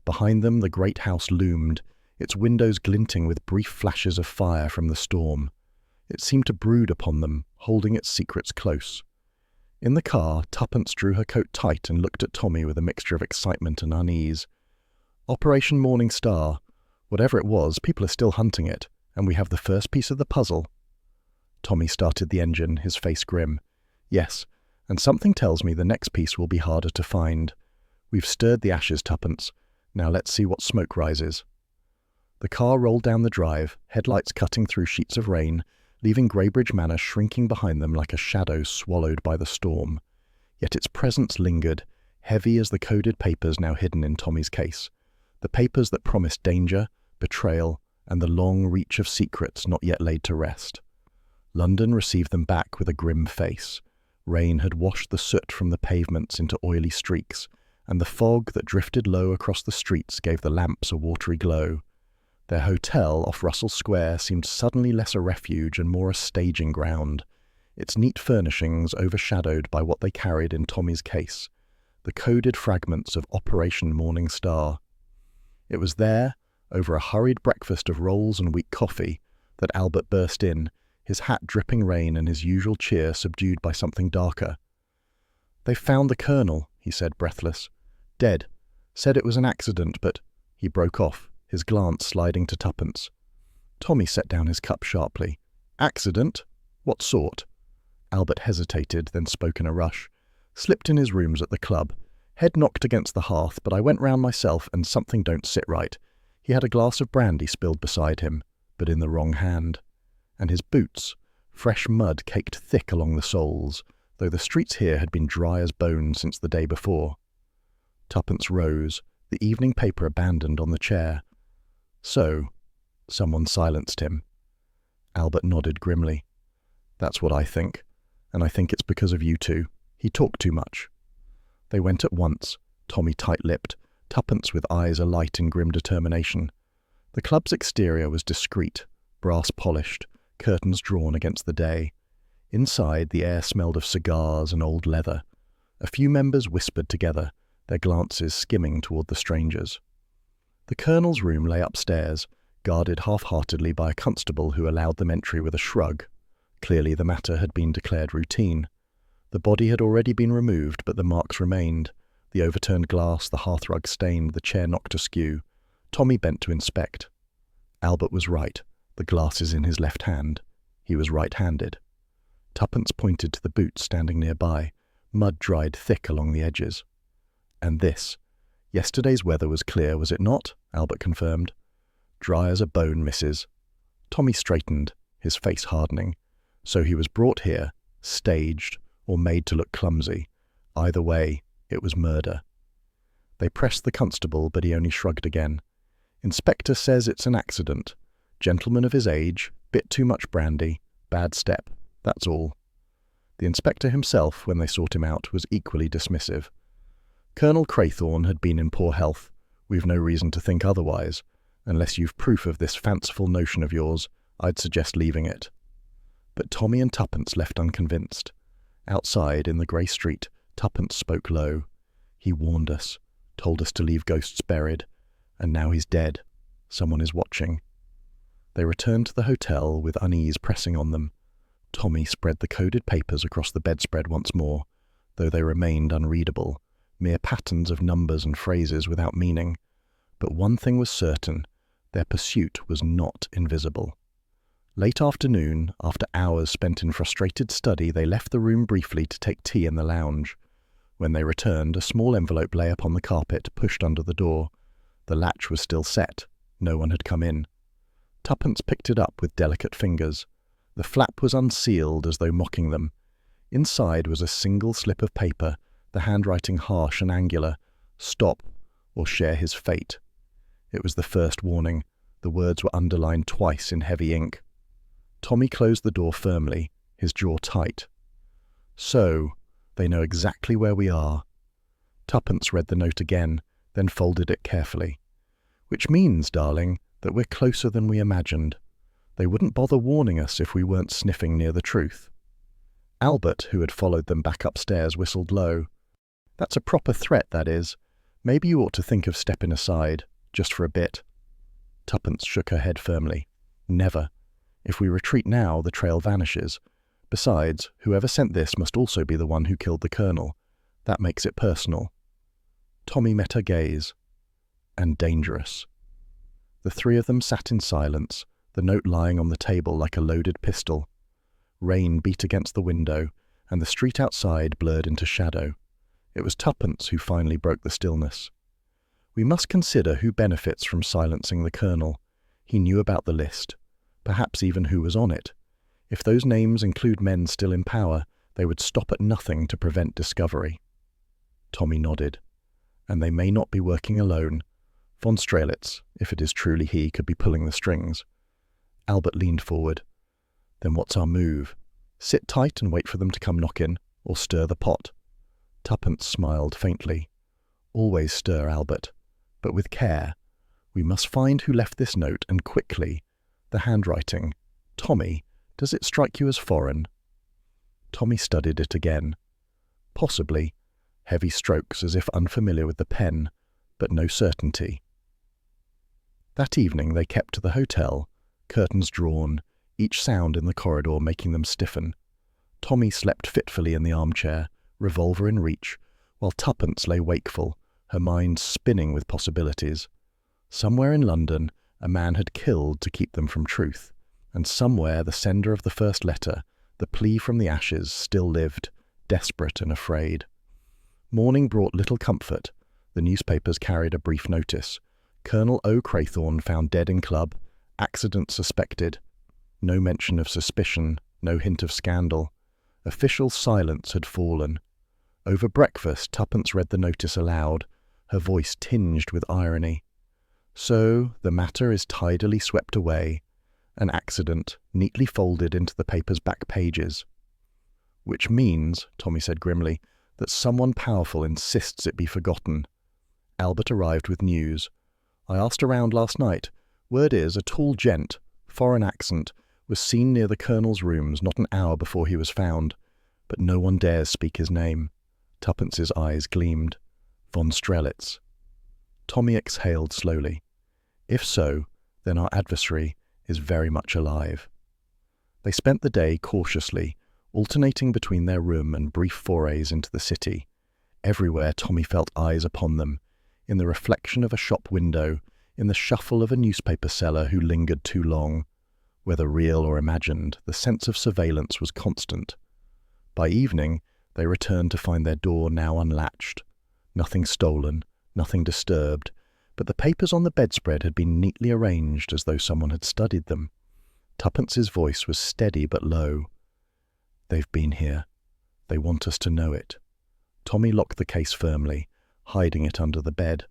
Behind them the great house loomed, its windows glinting with brief flashes of fire from the storm. It seemed to brood upon them, holding its secrets close. In the car, Tuppence drew her coat tight and looked at Tommy with a mixture of excitement and unease. "Operation Morning Star. Whatever it was, people are still hunting it, and we have the first piece of the puzzle." Tommy started the engine, his face grim. "Yes, and something tells me the next piece will be harder to find. We've stirred the ashes, Tuppence. Now let's see what smoke rises." The car rolled down the drive, headlights cutting through sheets of rain, leaving Greybridge Manor shrinking behind them like a shadow swallowed by the storm. Yet its presence lingered, heavy as the coded papers now hidden in Tommy's case. The papers that promised danger, betrayal, and the long reach of secrets not yet laid to rest. London received them back with a grim face. Rain had washed the soot from the pavements into oily streaks, and the fog that drifted low across the streets gave the lamps a watery glow. Their hotel off Russell Square seemed suddenly less a refuge and more a staging ground, its neat furnishings overshadowed by what they carried in Tommy's case, the coded fragments of Operation Morning Star. It was there, over a hurried breakfast of rolls and weak coffee, that Albert burst in, his hat dripping rain and his usual cheer subdued by something darker. "They've found the Colonel," he said, breathless. "Dead. Said it was an accident, but—" He broke off, his glance sliding to Tuppence. Tommy set down his cup sharply. "Accident? What sort?" Albert hesitated, then spoke in a rush. "Slipped in his rooms at the club. Head knocked against the hearth, but I went round myself and something don't sit right. He had a glass of brandy spilled beside him, but in the wrong hand. And his boots, fresh mud caked thick along the soles, though the streets here had been dry as bone since the day before." Tuppence rose, the evening paper abandoned on the chair. "So," someone silenced him. Albert nodded grimly. "That's what I think, and I think it's because of you two. He talked too much." They went at once, Tommy tight-lipped, Tuppence with eyes alight in grim determination. The club's exterior was discreet, brass-polished, curtains drawn against the day. Inside, the air smelled of cigars and old leather. A few members whispered together, their glances skimming toward the strangers. The Colonel's room lay upstairs, guarded half-heartedly by a constable who allowed them entry with a shrug. Clearly the matter had been declared routine. The body had already been removed, but the marks remained. The overturned glass, the hearthrug stained, the chair knocked askew. Tommy bent to inspect. Albert was right. The glasses in his left hand. He was right-handed. Tuppence pointed to the boots standing nearby, mud dried thick along the edges. "And this. Yesterday's weather was clear, was it not? Albert confirmed. Dry as a bone, missus. Tommy straightened, his face hardening. So he was brought here, staged, or made to look clumsy. Either way, it was murder. They pressed the constable, but he only shrugged again. Inspector says it's an accident. Gentleman of his age, bit too much brandy, bad step, that's all. The inspector himself, when they sought him out, was equally dismissive. Colonel Craythorne had been in poor health. We've no reason to think otherwise. Unless you've proof of this fanciful notion of yours, I'd suggest leaving it. But Tommy and Tuppence left unconvinced. Outside, in the grey street, Tuppence spoke low. He warned us, told us to leave ghosts buried, and now he's dead. Someone is watching. They returned to the hotel with unease pressing on them. Tommy spread the coded papers across the bedspread once more, though they remained unreadable, mere patterns of numbers and phrases without meaning. But one thing was certain, their pursuit was not invisible. Late afternoon, after hours spent in frustrated study, they left the room briefly to take tea in the lounge. When they returned, a small envelope lay upon the carpet, pushed under the door. The latch was still set. No one had come in. Tuppence picked it up with delicate fingers. The flap was unsealed as though mocking them. Inside was a single slip of paper, the handwriting harsh and angular. Stop, or share his fate. It was the first warning. The words were underlined twice in heavy ink. Tommy closed the door firmly, his jaw tight. So, they know exactly where we are. Tuppence read the note again, then folded it carefully. Which means, darling, that we're closer than we imagined. They wouldn't bother warning us if we weren't sniffing near the truth. Albert, who had followed them back upstairs, whistled low. That's a proper threat, that is. Maybe you ought to think of stepping aside, just for a bit. Tuppence shook her head firmly. Never. If we retreat now, the trail vanishes. Besides, whoever sent this must also be the one who killed the colonel. That makes it personal. Tommy met her gaze. And dangerous. The three of them sat in silence, the note lying on the table like a loaded pistol. Rain beat against the window, and the street outside blurred into shadow. It was Tuppence who finally broke the stillness. We must consider who benefits from silencing the colonel. He knew about the list, perhaps even who was on it. If those names include men still in power, they would stop at nothing to prevent discovery. Tommy nodded. And they may not be working alone. Von Strelitz, if it is truly he, could be pulling the strings. Albert leaned forward. Then what's our move? Sit tight and wait for them to come knocking, or stir the pot? Tuppence smiled faintly. Always stir, Albert, but with care. We must find who left this note, and quickly. The handwriting. Tommy, does it strike you as foreign? Tommy studied it again. Possibly. Heavy strokes as if unfamiliar with the pen, but no certainty. That evening they kept to the hotel, curtains drawn, each sound in the corridor making them stiffen. Tommy slept fitfully in the armchair, revolver in reach, while Tuppence lay wakeful, her mind spinning with possibilities. Somewhere in London, a man had killed to keep them from truth, and somewhere the sender of the first letter, the plea from the ashes, still lived, desperate and afraid. Morning brought little comfort. The newspapers carried a brief notice. Colonel O. Craythorne found dead in club. Accident suspected. No mention of suspicion, no hint of scandal. Official silence had fallen. Over breakfast, Tuppence read the notice aloud, her voice tinged with irony. So, the matter is tidily swept away. An accident, neatly folded into the paper's back pages. Which means, Tommy said grimly, that someone powerful insists it be forgotten. Albert arrived with news. I asked around last night. Word is, a tall gent, foreign accent, was seen near the colonel's rooms not an hour before he was found, but no one dares speak his name. Tuppence's eyes gleamed. Von Strelitz. Tommy exhaled slowly. If so, then our adversary is very much alive. They spent the day cautiously, alternating between their room and brief forays into the city. Everywhere Tommy felt eyes upon them, in the reflection of a shop window, in the shuffle of a newspaper seller who lingered too long. Whether real or imagined, the sense of surveillance was constant. By evening, they returned to find their door now unlatched. Nothing stolen, nothing disturbed, but the papers on the bedspread had been neatly arranged as though someone had studied them. Tuppence's voice was steady but low. "They've been here. They want us to know it." Tommy locked the case firmly, hiding it under the bed.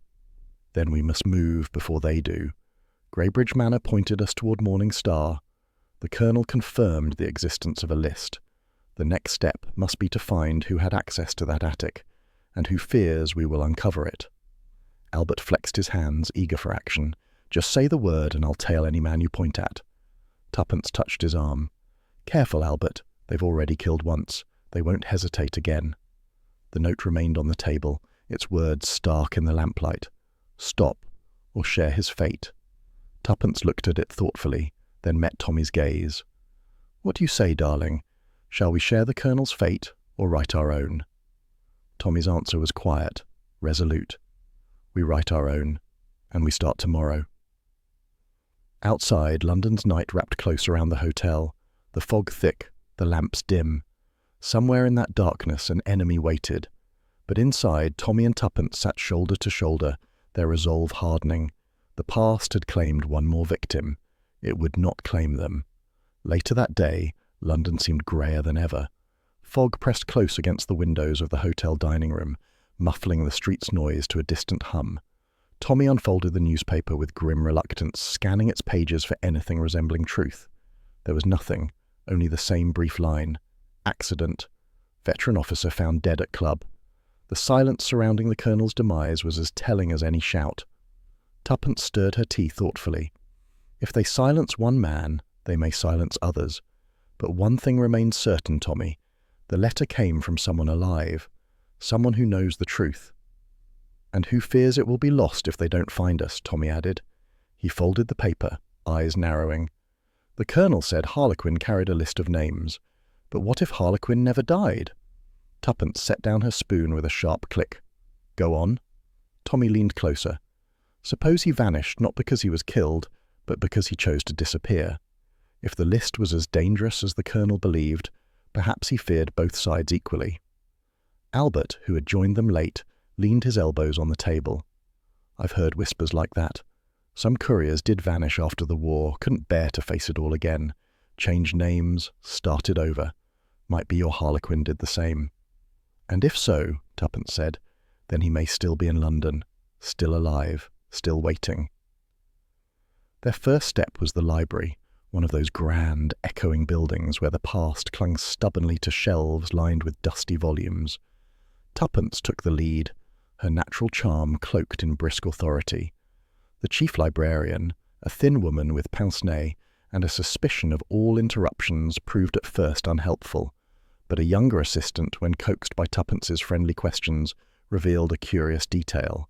"Then we must move before they do." Greybridge Manor pointed us toward Morning Star. The Colonel confirmed the existence of a list. The next step must be to find who had access to that attic, and who fears we will uncover it. Albert flexed his hands, eager for action. "Just say the word and I'll tail any man you point at." Tuppence touched his arm. "Careful, Albert. They've already killed once. They won't hesitate again." The note remained on the table, its words stark in the lamplight. "Stop, or share his fate." Tuppence looked at it thoughtfully, then met Tommy's gaze. "What do you say, darling? Shall we share the Colonel's fate, or write our own?" Tommy's answer was quiet, resolute. "We write our own, and we start tomorrow." Outside, London's night wrapped close around the hotel, the fog thick, the lamps dim. Somewhere in that darkness an enemy waited. But inside, Tommy and Tuppence sat shoulder to shoulder, their resolve hardening. The past had claimed one more victim. It would not claim them. Later that day, London seemed greyer than ever. Fog pressed close against the windows of the hotel dining room, muffling the street's noise to a distant hum. Tommy unfolded the newspaper with grim reluctance, scanning its pages for anything resembling truth. There was nothing, only the same brief line. "Accident. Veteran officer found dead at club." The silence surrounding the Colonel's demise was as telling as any shout. Tuppence stirred her tea thoughtfully. If they silence one man, they may silence others. But one thing remains certain, Tommy. The letter came from someone alive, someone who knows the truth. "And who fears it will be lost if they don't find us," Tommy added. He folded the paper, eyes narrowing. "The Colonel said Harlequin carried a list of names. But what if Harlequin never died?" Tuppence set down her spoon with a sharp click. "Go on." Tommy leaned closer. "Suppose he vanished not because he was killed, but because he chose to disappear. If the list was as dangerous as the Colonel believed, perhaps he feared both sides equally." Albert, who had joined them late, leaned his elbows on the table. "I've heard whispers like that. Some couriers did vanish after the war, couldn't bear to face it all again. Changed names, started over. Might be your Harlequin did the same." "And if so," Tuppence said, "then he may still be in London, still alive, still waiting." Their first step was the library, one of those grand, echoing buildings where the past clung stubbornly to shelves lined with dusty volumes. Tuppence took the lead, her natural charm cloaked in brisk authority. The chief librarian, a thin woman with pince-nez and a suspicion of all interruptions, proved at first unhelpful, but a younger assistant, when coaxed by Tuppence's friendly questions, revealed a curious detail.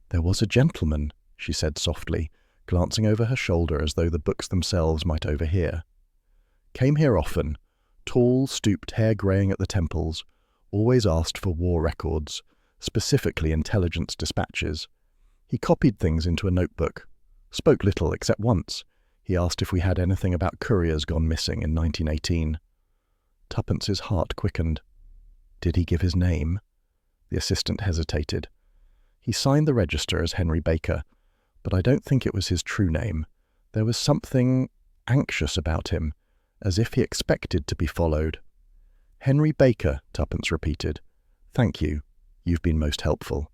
"There was a gentleman," she said softly, glancing over her shoulder as though the books themselves might overhear. "Came here often, tall, stooped, hair greying at the temples, always asked for war records, specifically intelligence dispatches. He copied things into a notebook, spoke little except once. He asked if we had anything about couriers gone missing in 1918. Tuppence's heart quickened. "Did he give his name?" The assistant hesitated. "He signed the register as Henry Baker, but I don't think it was his true name. There was something anxious about him, as if he expected to be followed." "Henry Baker," Tuppence repeated. "Thank you. You've been most helpful."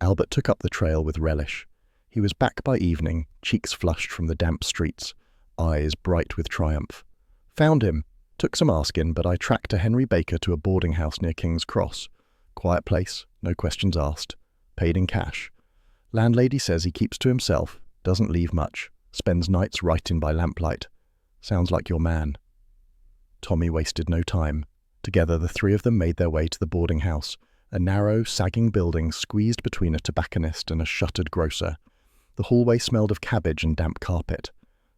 Albert took up the trail with relish. He was back by evening, cheeks flushed from the damp streets, eyes bright with triumph. "Found him. Took some asking, but I tracked a Henry Baker to a boarding house near King's Cross. Quiet place, no questions asked. Paid in cash. Landlady says he keeps to himself, doesn't leave much, spends nights writing by lamplight. Sounds like your man." Tommy wasted no time. Together the three of them made their way to the boarding house, a narrow, sagging building squeezed between a tobacconist and a shuttered grocer. The hallway smelled of cabbage and damp carpet.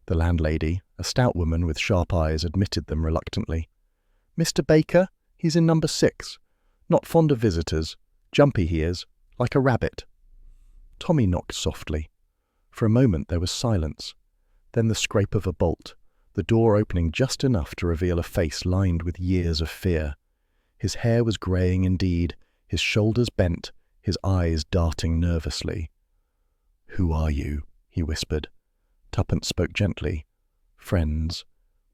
The landlady, a stout woman with sharp eyes, admitted them reluctantly. "Mr. Baker, he's in number 6. Not fond of visitors. Jumpy he is, like a rabbit." Tommy knocked softly. For a moment there was silence. Then the scrape of a bolt, the door opening just enough to reveal a face lined with years of fear. His hair was greying indeed, his shoulders bent, his eyes darting nervously. "Who are you?" he whispered. Tuppence spoke gently. "Friends.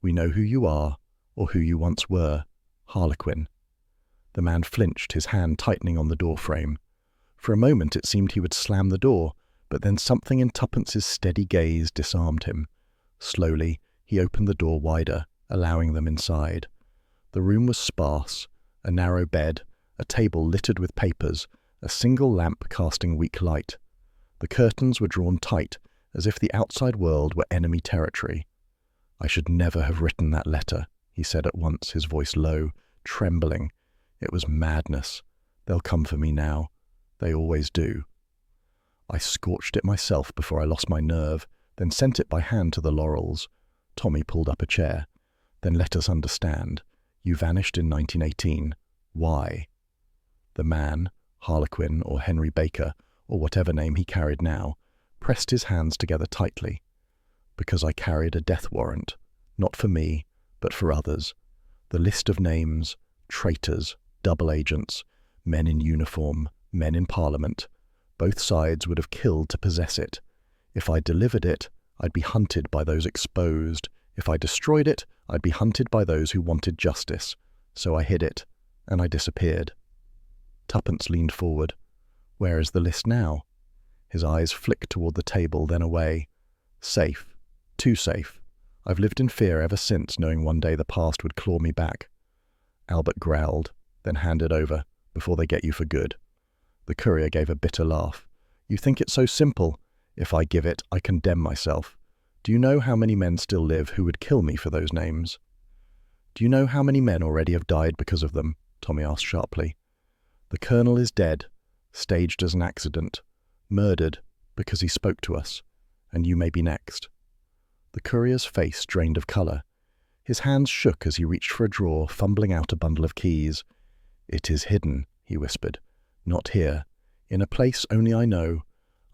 We know who you are, or who you once were. Harlequin." The man flinched, his hand tightening on the door frame. For a moment it seemed he would slam the door, but then something in Tuppence's steady gaze disarmed him. Slowly, he opened the door wider, allowing them inside. The room was sparse, a narrow bed, a table littered with papers, a single lamp casting weak light. The curtains were drawn tight, as if the outside world were enemy territory. "I should never have written that letter," he said at once, his voice low, trembling. "It was madness. They'll come for me now. They always do. I scorched it myself before I lost my nerve, then sent it by hand to the Laurels." Tommy pulled up a chair. "Then let us understand. You vanished in 1918. Why?" The man, Harlequin or Henry Baker, or whatever name he carried now, pressed his hands together tightly. "Because I carried a death warrant, not for me, but for others. The list of names, traitors, double agents, men in uniform, men in Parliament. Both sides would have killed to possess it. If I delivered it, I'd be hunted by those exposed. If I destroyed it, I'd be hunted by those who wanted justice. So I hid it, and I disappeared." Tuppence leaned forward. "Where is the list now?" His eyes flicked toward the table, then away. "Safe. Too safe. I've lived in fear ever since, knowing one day the past would claw me back." Albert growled, "Then hand it over, before they get you for good." The courier gave a bitter laugh. "You think it's so simple? If I give it, I condemn myself. Do you know how many men still live who would kill me for those names?" "Do you know how many men already have died because of them?" Tommy asked sharply. "The colonel is dead, staged as an accident, murdered because he spoke to us, and you may be next." The courier's face drained of colour. His hands shook as he reached for a drawer, fumbling out a bundle of keys. "It is hidden," he whispered. "Not here. In a place only I know.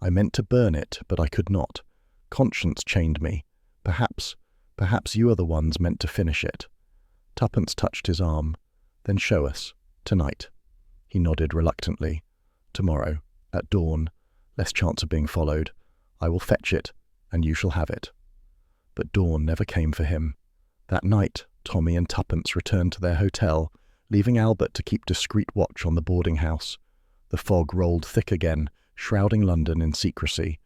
I meant to burn it, but I could not. Conscience chained me. Perhaps you are the ones meant to finish it." Tuppence touched his arm. "Then show us. Tonight." He nodded reluctantly. "Tomorrow, at dawn. Less chance of being followed. I will fetch it, and you shall have it." But dawn never came for him. That night, Tommy and Tuppence returned to their hotel, leaving Albert to keep discreet watch on the boarding house. The fog rolled thick again, shrouding London in secrecy.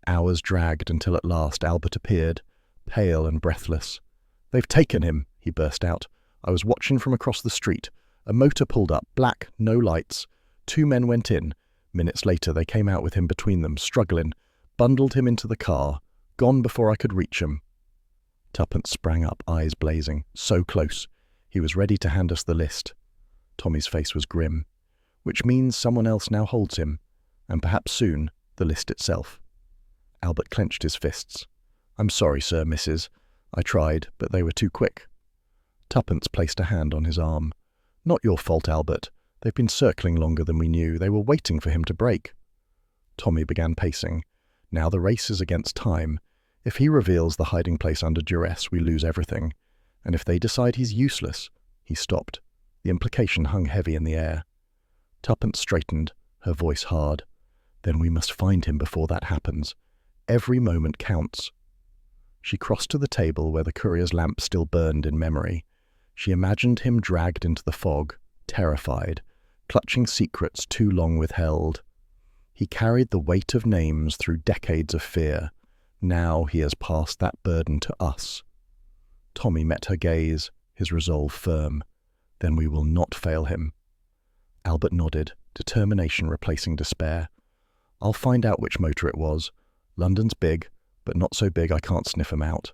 Hours dragged until at last Albert appeared, pale and breathless. "They've taken him," he burst out. "I was watching from across the street. A motor pulled up, black, no lights. 2 men went in. Minutes later they came out with him between them, struggling, bundled him into the car. Gone before I could reach him." Tuppence sprang up, eyes blazing. "So close. He was ready to hand us the list." Tommy's face was grim. "Which means someone else now holds him, and perhaps soon the list itself." Albert clenched his fists. "I'm sorry, sir, missus. I tried, but they were too quick." Tuppence placed a hand on his arm. "Not your fault, Albert. They've been circling longer than we knew. They were waiting for him to break." Tommy began pacing. "Now the race is against time. If he reveals the hiding place under duress, we lose everything. And if they decide he's useless—" He stopped. The implication hung heavy in the air. Tuppence straightened, her voice hard. "Then we must find him before that happens. Every moment counts." She crossed to the table where the courier's lamp still burned in memory. She imagined him dragged into the fog, terrified, clutching secrets too long withheld. He carried the weight of names through decades of fear. Now he has passed that burden to us. Tommy met her gaze, his resolve firm. "Then we will not fail him." Albert nodded, determination replacing despair. "I'll find out which motor it was. London's big, but not so big I can't sniff 'em out."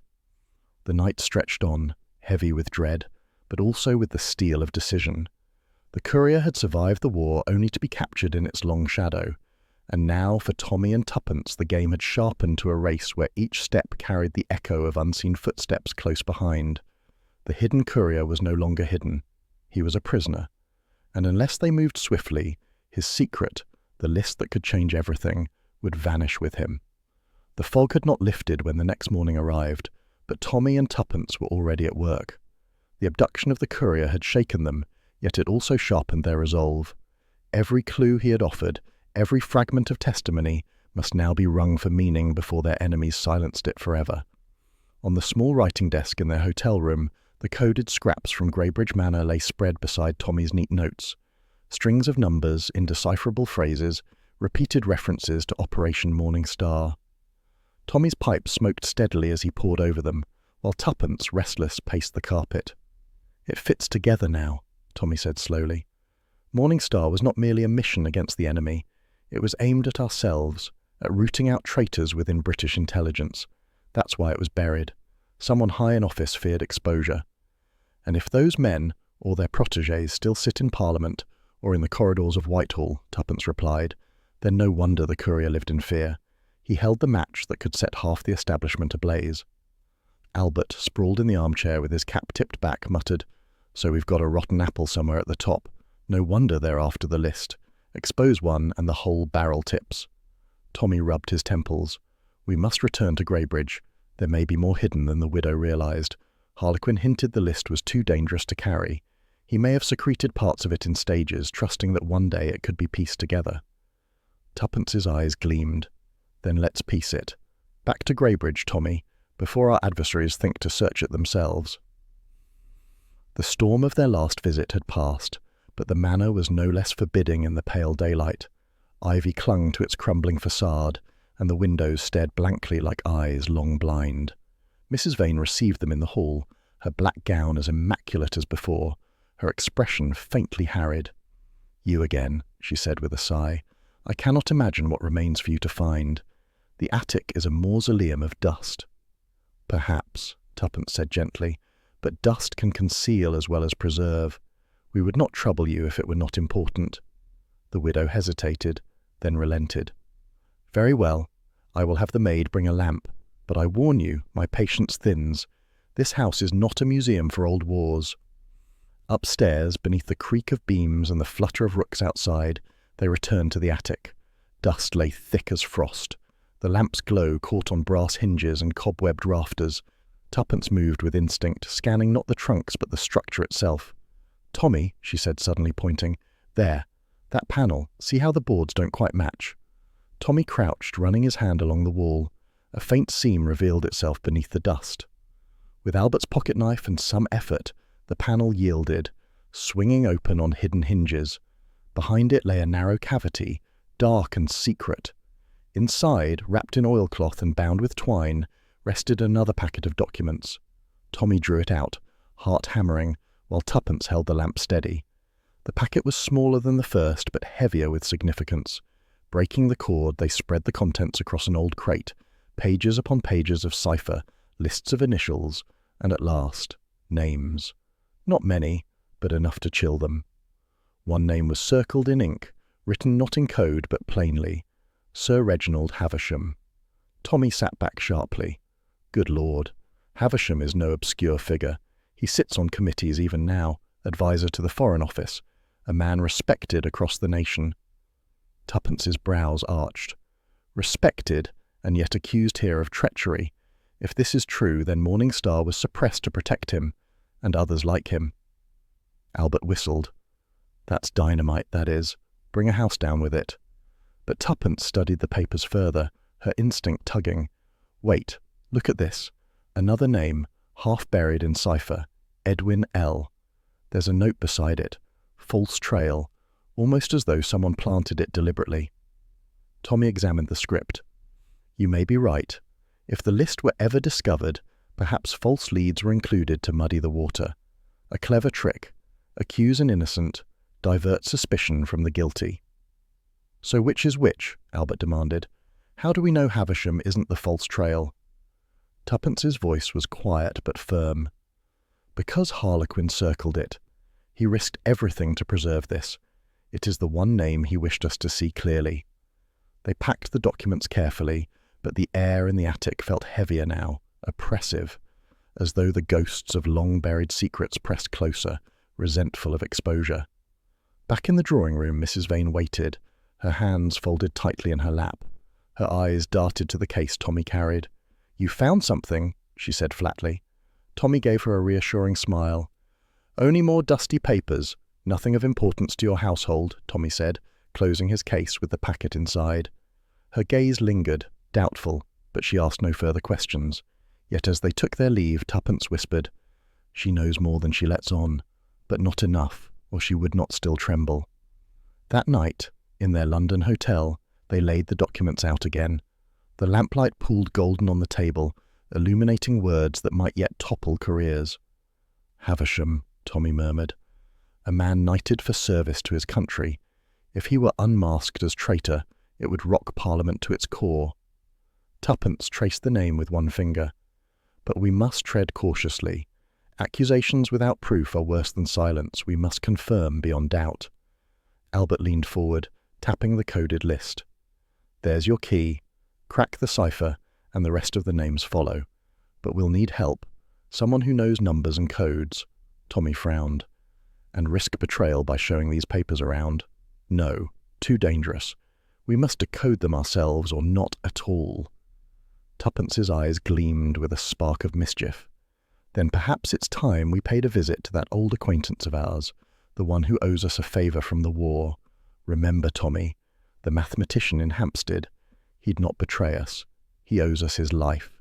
The night stretched on, heavy with dread, but also with the steel of decision. The courier had survived the war only to be captured in its long shadow, and now for Tommy and Tuppence the game had sharpened to a race where each step carried the echo of unseen footsteps close behind. The hidden courier was no longer hidden. He was a prisoner, and unless they moved swiftly, his secret, the list that could change everything, would vanish with him. The fog had not lifted when the next morning arrived, but Tommy and Tuppence were already at work. The abduction of the courier had shaken them, yet it also sharpened their resolve. Every clue he had offered, every fragment of testimony must now be wrung for meaning before their enemies silenced it forever. On the small writing desk in their hotel room, the coded scraps from Greybridge Manor lay spread beside Tommy's neat notes. Strings of numbers, indecipherable phrases, repeated references to Operation Morning Star. Tommy's pipe smoked steadily as he pored over them, while Tuppence, restless, paced the carpet. "It fits together now," Tommy said slowly. Morning Star was not merely a mission against the enemy. It was aimed at ourselves, at rooting out traitors within British intelligence. That's why it was buried. Someone high in office feared exposure. And if those men, or their protégés, still sit in Parliament, or in the corridors of Whitehall, Tuppence replied, then no wonder the courier lived in fear. He held the match that could set half the establishment ablaze. Albert, sprawled in the armchair with his cap tipped back, muttered, "So we've got a rotten apple somewhere at the top. No wonder they're after the list. Expose one and the whole barrel tips." Tommy rubbed his temples. "We must return to Greybridge. There may be more hidden than the widow realized. Harlequin hinted the list was too dangerous to carry. He may have secreted parts of it in stages, trusting that one day it could be pieced together." Tuppence's eyes gleamed. "Then let's piece it. Back to Greybridge, Tommy, before our adversaries think to search it themselves." The storm of their last visit had passed, but the manor was no less forbidding in the pale daylight. Ivy clung to its crumbling facade, and the windows stared blankly like eyes long blind. Mrs. Vane received them in the hall, her black gown as immaculate as before, her expression faintly harried. "You again," she said with a sigh. "I cannot imagine what remains for you to find. The attic is a mausoleum of dust." "Perhaps," Tuppence said gently, "but dust can conceal as well as preserve. We would not trouble you if it were not important." The widow hesitated, then relented. "Very well, I will have the maid bring a lamp, but I warn you, my patience thins. This house is not a museum for old wars." Upstairs, beneath the creak of beams and the flutter of rooks outside, they returned to the attic. Dust lay thick as frost. The lamp's glow caught on brass hinges and cobwebbed rafters. Tuppence moved with instinct, scanning not the trunks but the structure itself. "Tommy," she said suddenly, pointing, "there, that panel, see how the boards don't quite match?" Tommy crouched, running his hand along the wall. A faint seam revealed itself beneath the dust. With Albert's pocket-knife and some effort, the panel yielded, swinging open on hidden hinges. Behind it lay a narrow cavity, dark and secret. Inside, wrapped in oilcloth and bound with twine, rested another packet of documents. Tommy drew it out, heart hammering, while Tuppence held the lamp steady. The packet was smaller than the first, but heavier with significance. Breaking the cord, they spread the contents across an old crate, pages upon pages of cipher, lists of initials, and at last, names. Not many, but enough to chill them. One name was circled in ink, written not in code but plainly. Sir Reginald Havisham. Tommy sat back sharply. Good Lord, Havisham is no obscure figure. He sits on committees even now, advisor to the Foreign Office, a man respected across the nation. Tuppence's brows arched. Respected, and yet accused here of treachery. If this is true, then Morning Star was suppressed to protect him, and others like him. Albert whistled. That's dynamite, that is. Bring a house down with it. But Tuppence studied the papers further, her instinct tugging. Wait, look at this. Another name, half buried in cipher. Edwin L. There's a note beside it. False trail, almost as though someone planted it deliberately. Tommy examined the script. You may be right. If the list were ever discovered, perhaps false leads were included to muddy the water. A clever trick. Accuse an innocent, divert suspicion from the guilty. So which is which? Albert demanded. How do we know Havisham isn't the false trail? Tuppence's voice was quiet but firm. Because Harlequin circled it. He risked everything to preserve this. It is the one name he wished us to see clearly. They packed the documents carefully, but the air in the attic felt heavier now, oppressive, as though the ghosts of long-buried secrets pressed closer, resentful of exposure. Back in the drawing-room, Mrs. Vane waited, her hands folded tightly in her lap. Her eyes darted to the case Tommy carried. You found something, she said flatly. Tommy gave her a reassuring smile. Only more dusty papers, nothing of importance to your household, Tommy said, closing his case with the packet inside. Her gaze lingered, doubtful, but she asked no further questions. Yet as they took their leave, Tuppence whispered, "She knows more than she lets on, but not enough, or she would not still tremble." That night, in their London hotel, they laid the documents out again. The lamplight pooled golden on the table, illuminating words that might yet topple couriers. "Havisham," Tommy murmured. "A man knighted for service to his country. If he were unmasked as traitor, it would rock Parliament to its core." Tuppence traced the name with one finger. "But we must tread cautiously. Accusations without proof are worse than silence. We must confirm beyond doubt." Albert leaned forward, tapping the coded list. "There's your key. Crack the cipher, and the rest of the names follow. But we'll need help. Someone who knows numbers and codes." Tommy frowned. "And risk betrayal by showing these papers around? No, too dangerous. We must decode them ourselves, or not at all." Tuppence's eyes gleamed with a spark of mischief. "Then perhaps it's time we paid a visit to that old acquaintance of ours, the one who owes us a favour from the war. Remember, Tommy, the mathematician in Hampstead. He'd not betray us. He owes us his life."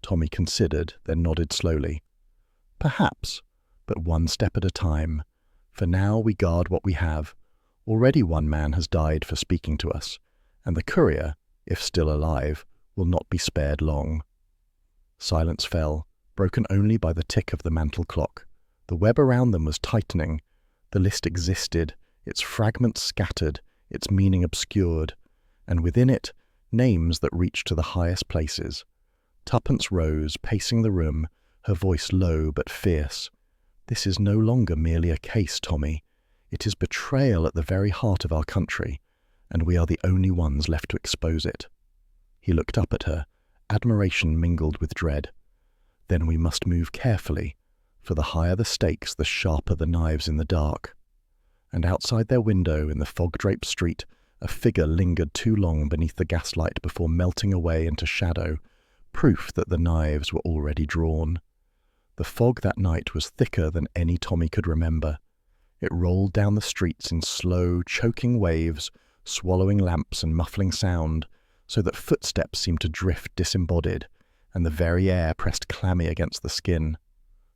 Tommy considered, then nodded slowly. "Perhaps, but one step at a time. For now we guard what we have. Already one man has died for speaking to us, and the courier, if still alive, will not be spared long." Silence fell, broken only by the tick of the mantel clock. The web around them was tightening. The list existed, its fragments scattered, its meaning obscured, and within it, names that reached to the highest places. Tuppence rose, pacing the room, her voice low but fierce. "This is no longer merely a case, Tommy. It is betrayal at the very heart of our country, and we are the only ones left to expose it." He looked up at her, admiration mingled with dread. "Then we must move carefully, for the higher the stakes, the sharper the knives in the dark." And outside their window in the fog-draped street, a figure lingered too long beneath the gaslight before melting away into shadow, proof that the knives were already drawn. The fog that night was thicker than any Tommy could remember. It rolled down the streets in slow, choking waves, swallowing lamps and muffling sound, so that footsteps seemed to drift disembodied, and the very air pressed clammy against the skin.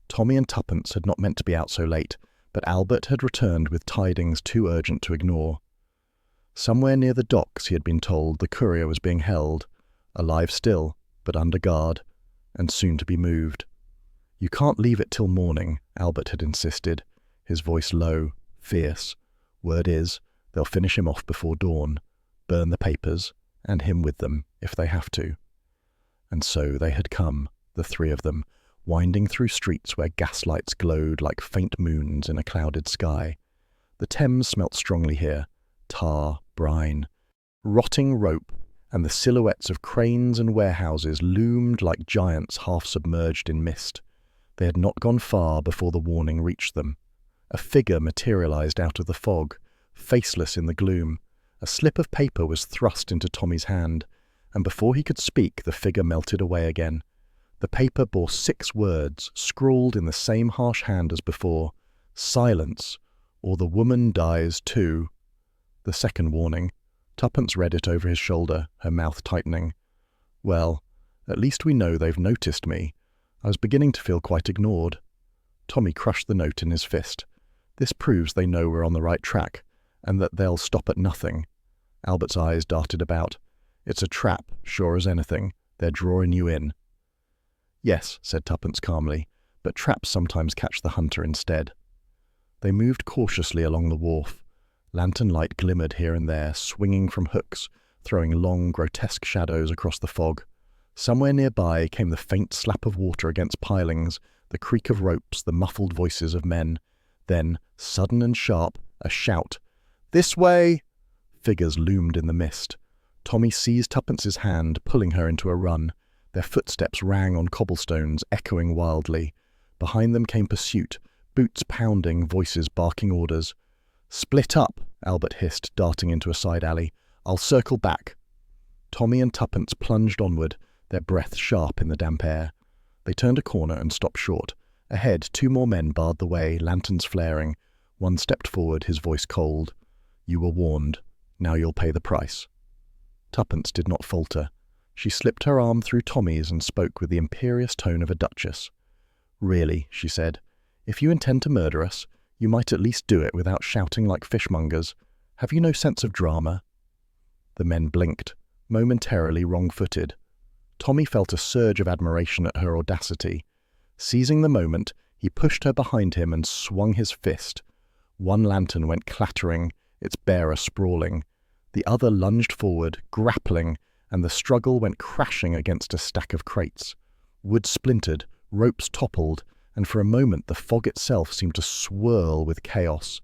Tommy and Tuppence had not meant to be out so late, but Albert had returned with tidings too urgent to ignore. Somewhere near the docks, he had been told, the courier was being held, alive still, but under guard, and soon to be moved. "You can't leave it till morning," Albert had insisted, his voice low, fierce. "Word is, they'll finish him off before dawn, burn the papers, and him with them, if they have to." And so they had come, the three of them, winding through streets where gaslights glowed like faint moons in a clouded sky. The Thames smelt strongly here, tar, brine, rotting rope, and the silhouettes of cranes and warehouses loomed like giants half submerged in mist. They had not gone far before the warning reached them. A figure materialized out of the fog, faceless in the gloom. A slip of paper was thrust into Tommy's hand, and before he could speak, the figure melted away again. The paper bore 6 words, scrawled in the same harsh hand as before: "Silence, or the woman dies too." The second warning. Tuppence read it over his shoulder, her mouth tightening. "Well, at least we know they've noticed me. I was beginning to feel quite ignored." Tommy crushed the note in his fist. "This proves they know we're on the right track, and that they'll stop at nothing." Albert's eyes darted about. "It's a trap, sure as anything. They're drawing you in." "Yes," said Tuppence calmly, "but traps sometimes catch the hunter instead." They moved cautiously along the wharf. Lantern light glimmered here and there, swinging from hooks, throwing long, grotesque shadows across the fog. Somewhere nearby came the faint slap of water against pilings, the creak of ropes, the muffled voices of men. Then, sudden and sharp, a shout. "This way!" Figures loomed in the mist. Tommy seized Tuppence's hand, pulling her into a run. Their footsteps rang on cobblestones, echoing wildly. Behind them came pursuit, boots pounding, voices barking orders. "Split up," Albert hissed, darting into a side alley. "I'll circle back." Tommy and Tuppence plunged onward, their breath sharp in the damp air. They turned a corner and stopped short. Ahead, 2 more men barred the way, lanterns flaring. One stepped forward, his voice cold. "You were warned. Now you'll pay the price." Tuppence did not falter. She slipped her arm through Tommy's and spoke with the imperious tone of a duchess. "Really," she said, "if you intend to murder us, you might at least do it without shouting like fishmongers. Have you no sense of drama?" The men blinked, momentarily wrong-footed. Tommy felt a surge of admiration at her audacity. Seizing the moment, he pushed her behind him and swung his fist. One lantern went clattering, its bearer sprawling. The other lunged forward, grappling, and the struggle went crashing against a stack of crates. Wood splintered, ropes toppled, and for a moment the fog itself seemed to swirl with chaos.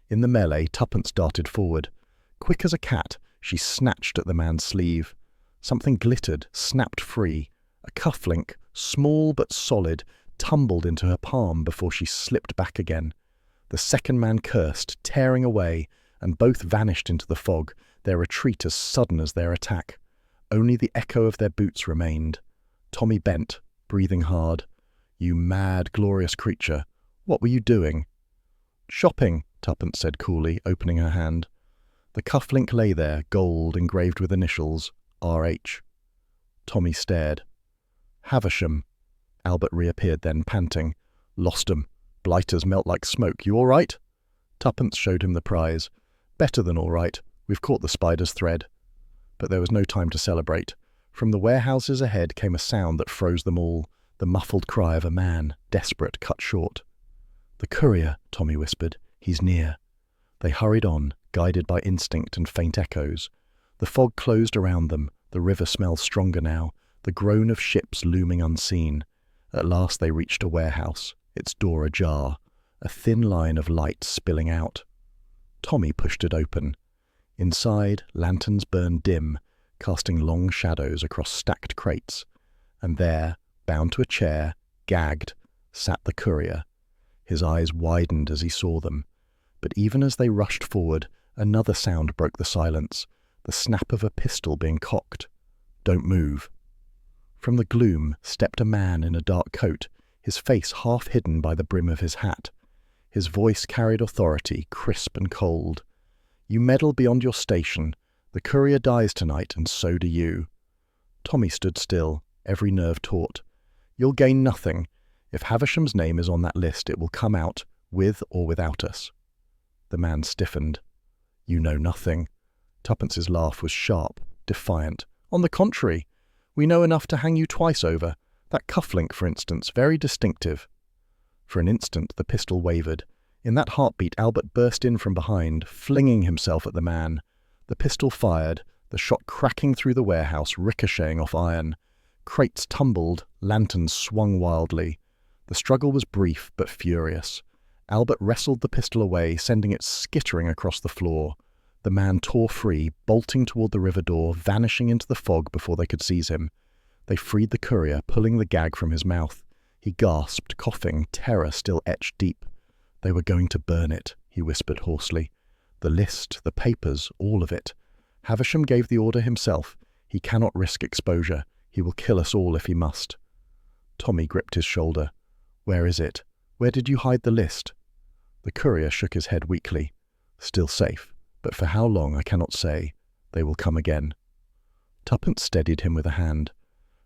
In the melee, Tuppence darted forward. Quick as a cat, she snatched at the man's sleeve. Something glittered, snapped free. A cufflink, small but solid, tumbled into her palm before she slipped back again. The second man cursed, tearing away, and both vanished into the fog, their retreat as sudden as their attack. Only the echo of their boots remained. Tommy bent, breathing hard. "You mad, glorious creature, what were you doing?" "Shopping," Tuppence said coolly, opening her hand. The cufflink lay there, gold, engraved with initials, R.H. Tommy stared. "Havisham." Albert reappeared then, panting. "Lost 'em. Blighters melt like smoke. You all right?" Tuppence showed him the prize. "Better than all right. We've caught the spider's thread." But there was no time to celebrate. From the warehouses ahead came a sound that froze them all, the muffled cry of a man, desperate, cut short. "The courier," Tommy whispered. "He's near." They hurried on, guided by instinct and faint echoes. The fog closed around them, the river smelled stronger now, the groan of ships looming unseen. At last they reached a warehouse, its door ajar, a thin line of light spilling out. Tommy pushed it open. Inside, lanterns burned dim, casting long shadows across stacked crates. And there, bound to a chair, gagged, sat the courier. His eyes widened as he saw them. But even as they rushed forward, another sound broke the silence, the snap of a pistol being cocked. "Don't move." From the gloom stepped a man in a dark coat, his face half hidden by the brim of his hat. His voice carried authority, crisp and cold. "You meddle beyond your station. The courier dies tonight, and so do you." Tommy stood still, every nerve taut. "You'll gain nothing. If Havisham's name is on that list, it will come out, with or without us." The man stiffened. "You know nothing." Tuppence's laugh was sharp, defiant. "On the contrary, we know enough to hang you twice over. That cufflink, for instance, very distinctive." For an instant the pistol wavered. In that heartbeat Albert burst in from behind, flinging himself at the man. The pistol fired, the shot cracking through the warehouse, ricocheting off iron. Crates tumbled, lanterns swung wildly. The struggle was brief but furious. Albert wrestled the pistol away, sending it skittering across the floor. The man tore free, bolting toward the river door, vanishing into the fog before they could seize him. They freed the courier, pulling the gag from his mouth. He gasped, coughing, terror still etched deep. "They were going to burn it," he whispered hoarsely. "The list, the papers, all of it. Havisham gave the order himself. He cannot risk exposure. He will kill us all if he must." Tommy gripped his shoulder. "Where is it? Where did you hide the list?" The courier shook his head weakly. "Still safe, but for how long I cannot say. They will come again." Tuppence steadied him with a hand.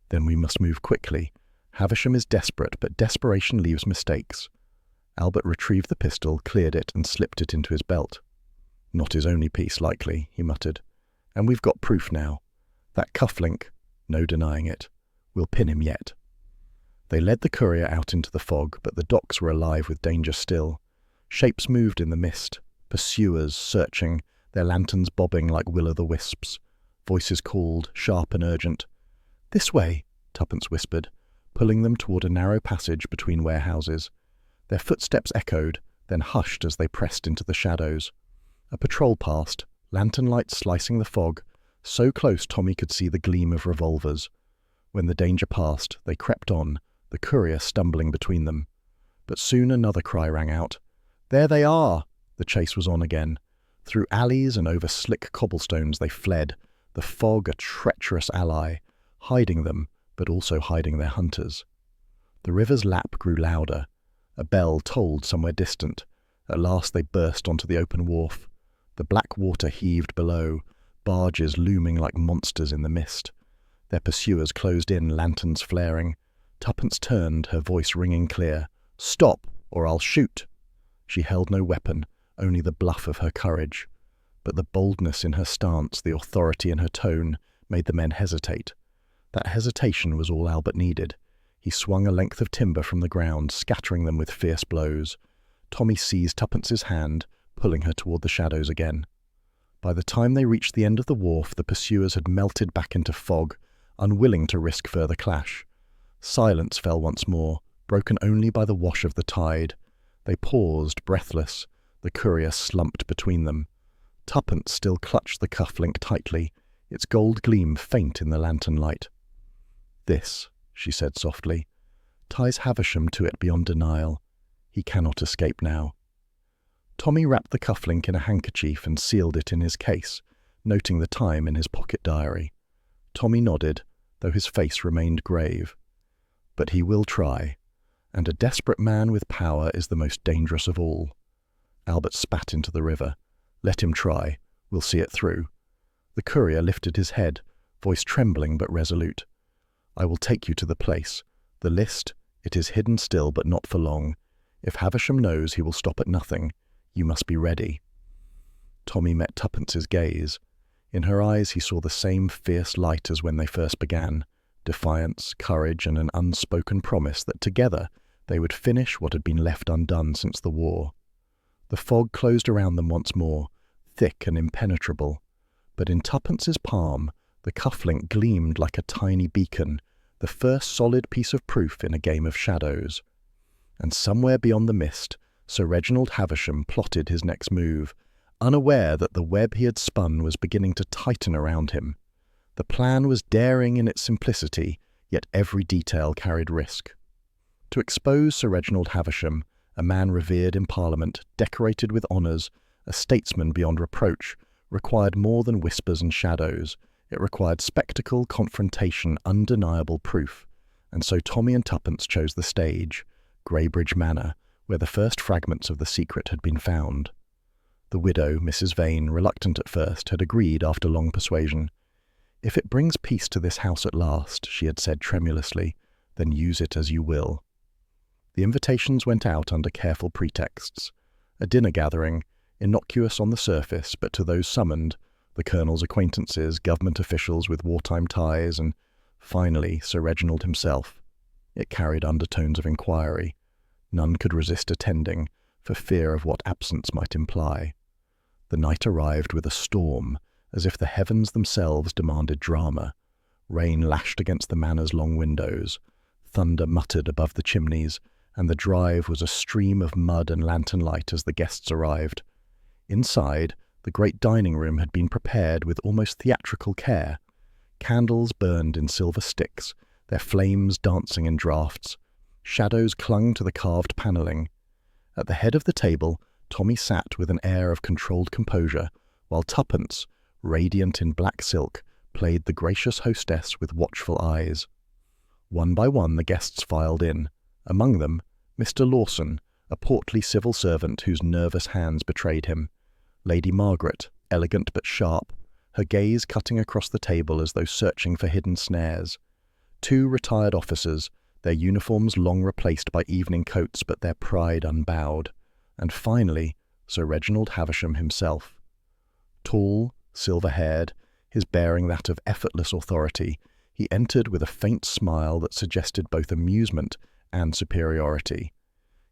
"Then we must move quickly. Havisham is desperate, but desperation leaves mistakes." Albert retrieved the pistol, cleared it, and slipped it into his belt. "Not his only piece, likely," he muttered. "And we've got proof now. That cufflink, no denying it. We'll pin him yet." They led the courier out into the fog, but the docks were alive with danger still. Shapes moved in the mist, pursuers searching, their lanterns bobbing like will-o'-the-wisps. Voices called, sharp and urgent. "This way," Tuppence whispered, pulling them toward a narrow passage between warehouses. Their footsteps echoed, then hushed as they pressed into the shadows. A patrol passed, lantern lights slicing the fog, so close Tommy could see the gleam of revolvers. When the danger passed, they crept on, the courier stumbling between them. But soon another cry rang out. "There they are!" The chase was on again. Through alleys and over slick cobblestones they fled, the fog a treacherous ally, hiding them, but also hiding their hunters. The river's lap grew louder. A bell tolled somewhere distant. At last they burst onto the open wharf. The black water heaved below, barges looming like monsters in the mist. Their pursuers closed in, lanterns flaring. Tuppence turned, her voice ringing clear. "Stop, or I'll shoot!" She held no weapon, only the bluff of her courage. But the boldness in her stance, the authority in her tone, made the men hesitate. That hesitation was all Albert needed. He swung a length of timber from the ground, scattering them with fierce blows. Tommy seized Tuppence's hand, pulling her toward the shadows again. By the time they reached the end of the wharf, the pursuers had melted back into fog, unwilling to risk further clash. Silence fell once more, broken only by the wash of the tide. They paused, breathless. The courier slumped between them. Tuppence still clutched the cuff-link tightly, its gold gleam faint in the lantern light. "This," she said softly, "ties Havisham to it beyond denial. He cannot escape now." Tommy wrapped the cuff-link in a handkerchief and sealed it in his case, noting the time in his pocket diary. Tommy nodded, though his face remained grave. "But he will try, and a desperate man with power is the most dangerous of all." Albert spat into the river. "Let him try. We'll see it through." The courier lifted his head, voice trembling but resolute. "I will take you to the place. The list, it is hidden still, but not for long. If Havisham knows, he will stop at nothing. You must be ready." Tommy met Tuppence's gaze. In her eyes he saw the same fierce light as when they first began, defiance, courage, and an unspoken promise that together they would finish what had been left undone since the war. The fog closed around them once more, thick and impenetrable, but in Tuppence's palm the cuff-link gleamed like a tiny beacon, the first solid piece of proof in a game of shadows. And somewhere beyond the mist, Sir Reginald Havisham plotted his next move, unaware that the web he had spun was beginning to tighten around him. The plan was daring in its simplicity, yet every detail carried risk. To expose Sir Reginald Havisham, a man revered in Parliament, decorated with honours, a statesman beyond reproach, required more than whispers and shadows. It required spectacle, confrontation, undeniable proof. And so Tommy and Tuppence chose the stage, Greybridge Manor, where the first fragments of the secret had been found. The widow, Mrs. Vane, reluctant at first, had agreed after long persuasion. "If it brings peace to this house at last," she had said tremulously, "then use it as you will." The invitations went out under careful pretexts. A dinner gathering, innocuous on the surface, but to those summoned, the Colonel's acquaintances, government officials with wartime ties, and, finally, Sir Reginald himself. It carried undertones of inquiry. None could resist attending, for fear of what absence might imply. The night arrived with a storm, as if the heavens themselves demanded drama. Rain lashed against the manor's long windows. Thunder muttered above the chimneys, and the drive was a stream of mud and lantern light as the guests arrived. Inside, the great dining room had been prepared with almost theatrical care. Candles burned in silver sticks, their flames dancing in draughts. Shadows clung to the carved panelling. At the head of the table, Tommy sat with an air of controlled composure, while Tuppence, radiant in black silk, played the gracious hostess with watchful eyes. One by one the guests filed in. Among them, Mr. Lawson, a portly civil servant whose nervous hands betrayed him. Lady Margaret, elegant but sharp, her gaze cutting across the table as though searching for hidden snares. Two retired officers, their uniforms long replaced by evening coats but their pride unbowed. And finally, Sir Reginald Havisham himself. Tall, silver-haired, his bearing that of effortless authority, he entered with a faint smile that suggested both amusement and superiority.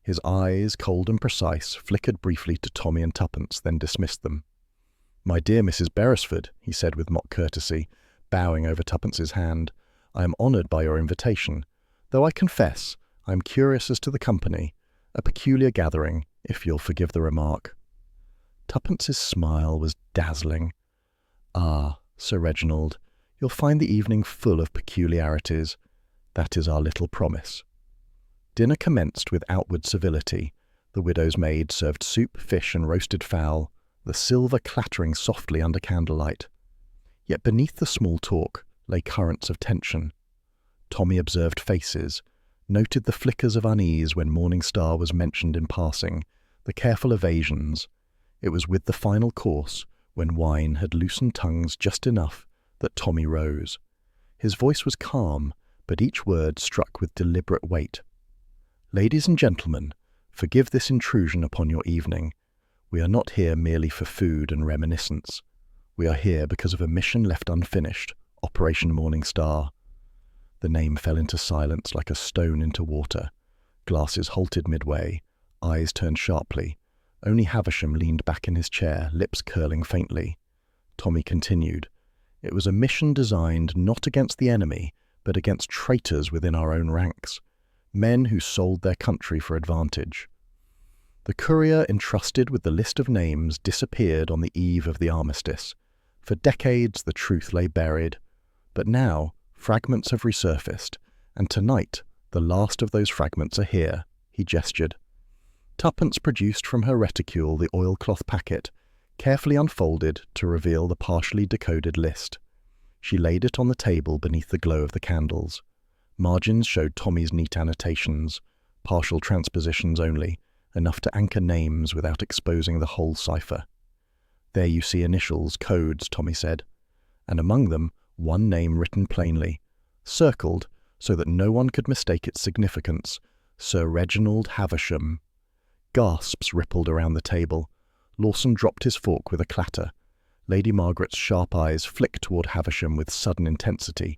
His eyes, cold and precise, flickered briefly to Tommy and Tuppence, then dismissed them. "My dear Mrs. Beresford," he said with mock courtesy, bowing over Tuppence's hand, "I am honoured by your invitation, though I confess I am curious as to the company. A peculiar gathering, if you'll forgive the remark." Tuppence's smile was dazzling. "Ah, Sir Reginald, you'll find the evening full of peculiarities. That is our little promise." Dinner commenced with outward civility. The widow's maid served soup, fish, and roasted fowl, the silver clattering softly under candlelight. Yet beneath the small talk lay currents of tension. Tommy observed faces, noted the flickers of unease when Morning Star was mentioned in passing, the careful evasions. It was with the final course, when wine had loosened tongues just enough, that Tommy rose. His voice was calm, but each word struck with deliberate weight. "Ladies and gentlemen, forgive this intrusion upon your evening. We are not here merely for food and reminiscence. We are here because of a mission left unfinished, Operation Morning Star." The name fell into silence like a stone into water. Glasses halted midway, eyes turned sharply. Only Havisham leaned back in his chair, lips curling faintly. Tommy continued. "It was a mission designed not against the enemy, but against traitors within our own ranks, men who sold their country for advantage. The courier entrusted with the list of names disappeared on the eve of the armistice. For decades the truth lay buried, but now fragments have resurfaced, and tonight the last of those fragments are here," he gestured. Tuppence produced from her reticule the oilcloth packet, carefully unfolded to reveal the partially decoded list. She laid it on the table beneath the glow of the candles. Margins showed Tommy's neat annotations, partial transpositions only, enough to anchor names without exposing the whole cipher. "There you see initials, codes," Tommy said, and among them one name written plainly, circled so that no one could mistake its significance: Sir Reginald Havisham. Gasps rippled around the table. Lawson dropped his fork with a clatter. Lady Margaret's sharp eyes flicked toward Havisham with sudden intensity.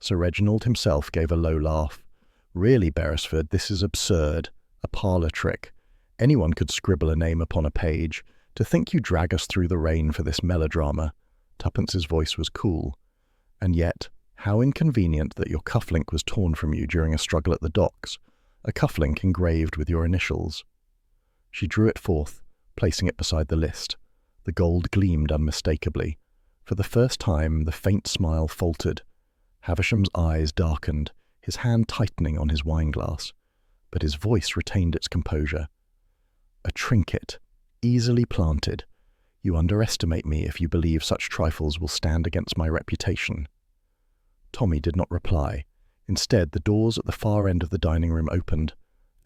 Sir Reginald himself gave a low laugh. "Really, Beresford, this is absurd. A parlour trick. Anyone could scribble a name upon a page. To think you drag us through the rain for this melodrama." Tuppence's voice was cool. "And yet, how inconvenient that your cufflink was torn from you during a struggle at the docks. A cufflink engraved with your initials." She drew it forth, placing it beside the list. The gold gleamed unmistakably. For the first time, the faint smile faltered. Havisham's eyes darkened, his hand tightening on his wineglass. But his voice retained its composure. "A trinket, easily planted. You underestimate me if you believe such trifles will stand against my reputation." Tommy did not reply. Instead, the doors at the far end of the dining room opened.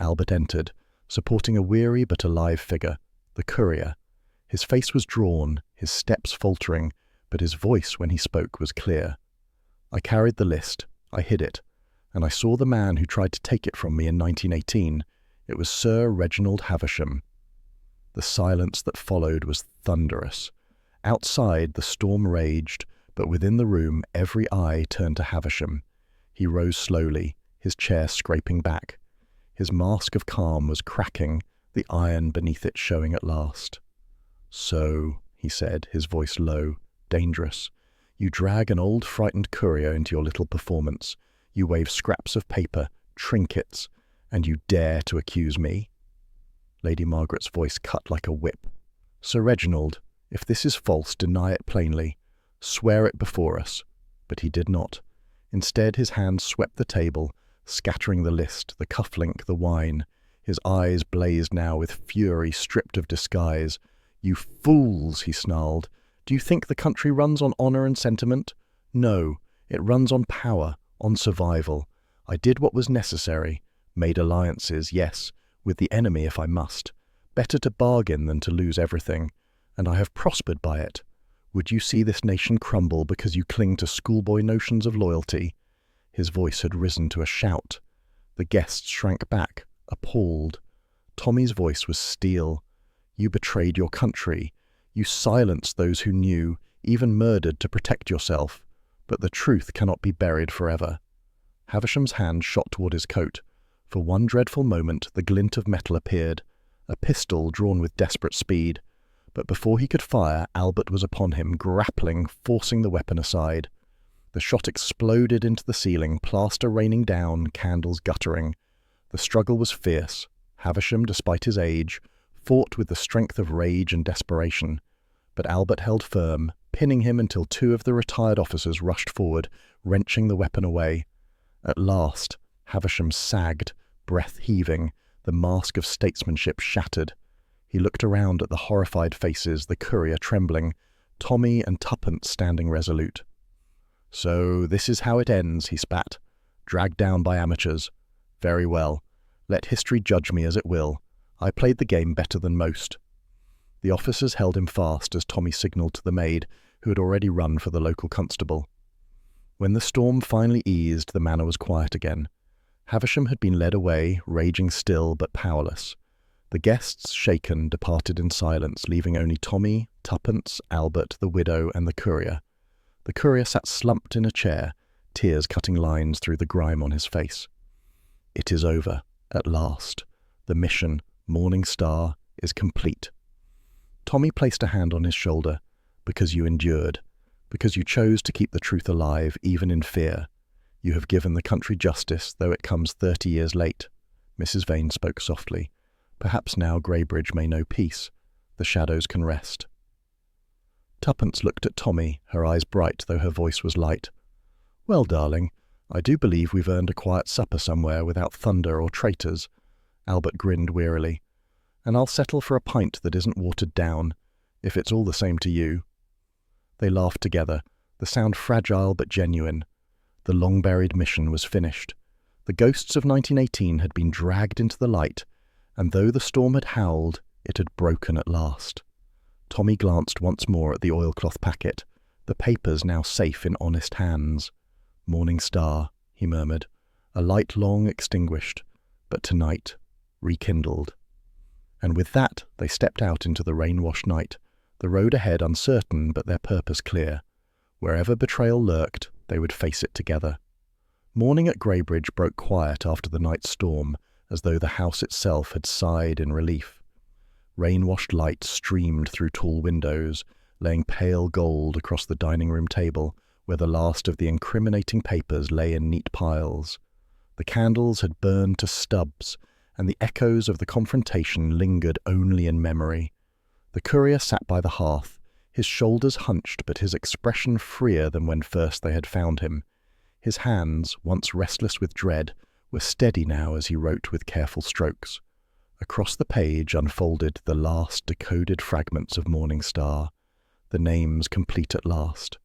Albert entered, supporting a weary but alive figure, the courier. His face was drawn, his steps faltering, but his voice when he spoke was clear. "I carried the list, I hid it, and I saw the man who tried to take it from me in 1918. It was Sir Reginald Havisham." The silence that followed was thunderous. Outside, the storm raged, but within the room every eye turned to Havisham. He rose slowly, his chair scraping back. His mask of calm was cracking, the iron beneath it showing at last. "So," he said, his voice low, dangerous, "you drag an old frightened courier into your little performance. You wave scraps of paper, trinkets, and you dare to accuse me?" Lady Margaret's voice cut like a whip. "Sir Reginald, if this is false, deny it plainly. Swear it before us." But he did not. Instead, his hands swept the table, scattering the list, the cufflink, the wine. His eyes blazed now with fury stripped of disguise. "You fools," he snarled. "Do you think the country runs on honour and sentiment? No, it runs on power, on survival. I did what was necessary, made alliances, yes, with the enemy if I must. Better to bargain than to lose everything, and I have prospered by it. Would you see this nation crumble because you cling to schoolboy notions of loyalty?" His voice had risen to a shout. The guests shrank back, appalled. Tommy's voice was steel. "You betrayed your country. You silenced those who knew, even murdered to protect yourself. But the truth cannot be buried forever." Havisham's hand shot toward his coat. For one dreadful moment, the glint of metal appeared, a pistol drawn with desperate speed. But before he could fire, Albert was upon him, grappling, forcing the weapon aside. The shot exploded into the ceiling, plaster raining down, candles guttering. The struggle was fierce. Havisham, despite his age, fought with the strength of rage and desperation. But Albert held firm, pinning him until two of the retired officers rushed forward, wrenching the weapon away. At last, Havisham sagged, breath heaving, the mask of statesmanship shattered. He looked around at the horrified faces, the courier trembling, Tommy and Tuppence standing resolute. "So this is how it ends," he spat. "Dragged down by amateurs. Very well. Let history judge me as it will. I played the game better than most." The officers held him fast as Tommy signalled to the maid, who had already run for the local constable. When the storm finally eased, the manor was quiet again. Havisham had been led away, raging still but powerless. The guests, shaken, departed in silence, leaving only Tommy, Tuppence, Albert, the widow, and the courier. The courier sat slumped in a chair, tears cutting lines through the grime on his face. It is over, at last. The mission, Morning Star, is complete. Tommy placed a hand on his shoulder. Because you endured. Because you chose to keep the truth alive, even in fear. You have given the country justice, though it comes 30 years late. Mrs. Vane spoke softly. Perhaps now Greybridge may know peace. The shadows can rest. Tuppence looked at Tommy, her eyes bright though her voice was light. Well, darling, I do believe we've earned a quiet supper somewhere without thunder or traitors. Albert grinned wearily. And I'll settle for a pint that isn't watered down, if it's all the same to you. They laughed together, the sound fragile but genuine. The long-buried mission was finished. The ghosts of 1918 had been dragged into the light, and though the storm had howled, it had broken at last. Tommy glanced once more at the oilcloth packet, the papers now safe in honest hands. Morning Star, he murmured, a light long extinguished, but tonight rekindled. And with that they stepped out into the rain-washed night, the road ahead uncertain but their purpose clear. Wherever betrayal lurked, they would face it together. Morning at Greybridge broke quiet after the night's storm, as though the house itself had sighed in relief. Rain-washed light streamed through tall windows, laying pale gold across the dining-room table, where the last of the incriminating papers lay in neat piles. The candles had burned to stubs, and the echoes of the confrontation lingered only in memory. The courier sat by the hearth, his shoulders hunched but his expression freer than when first they had found him. His hands, once restless with dread, were steady now as he wrote with careful strokes. Across the page unfolded the last decoded fragments of Morning Star, the names complete at last.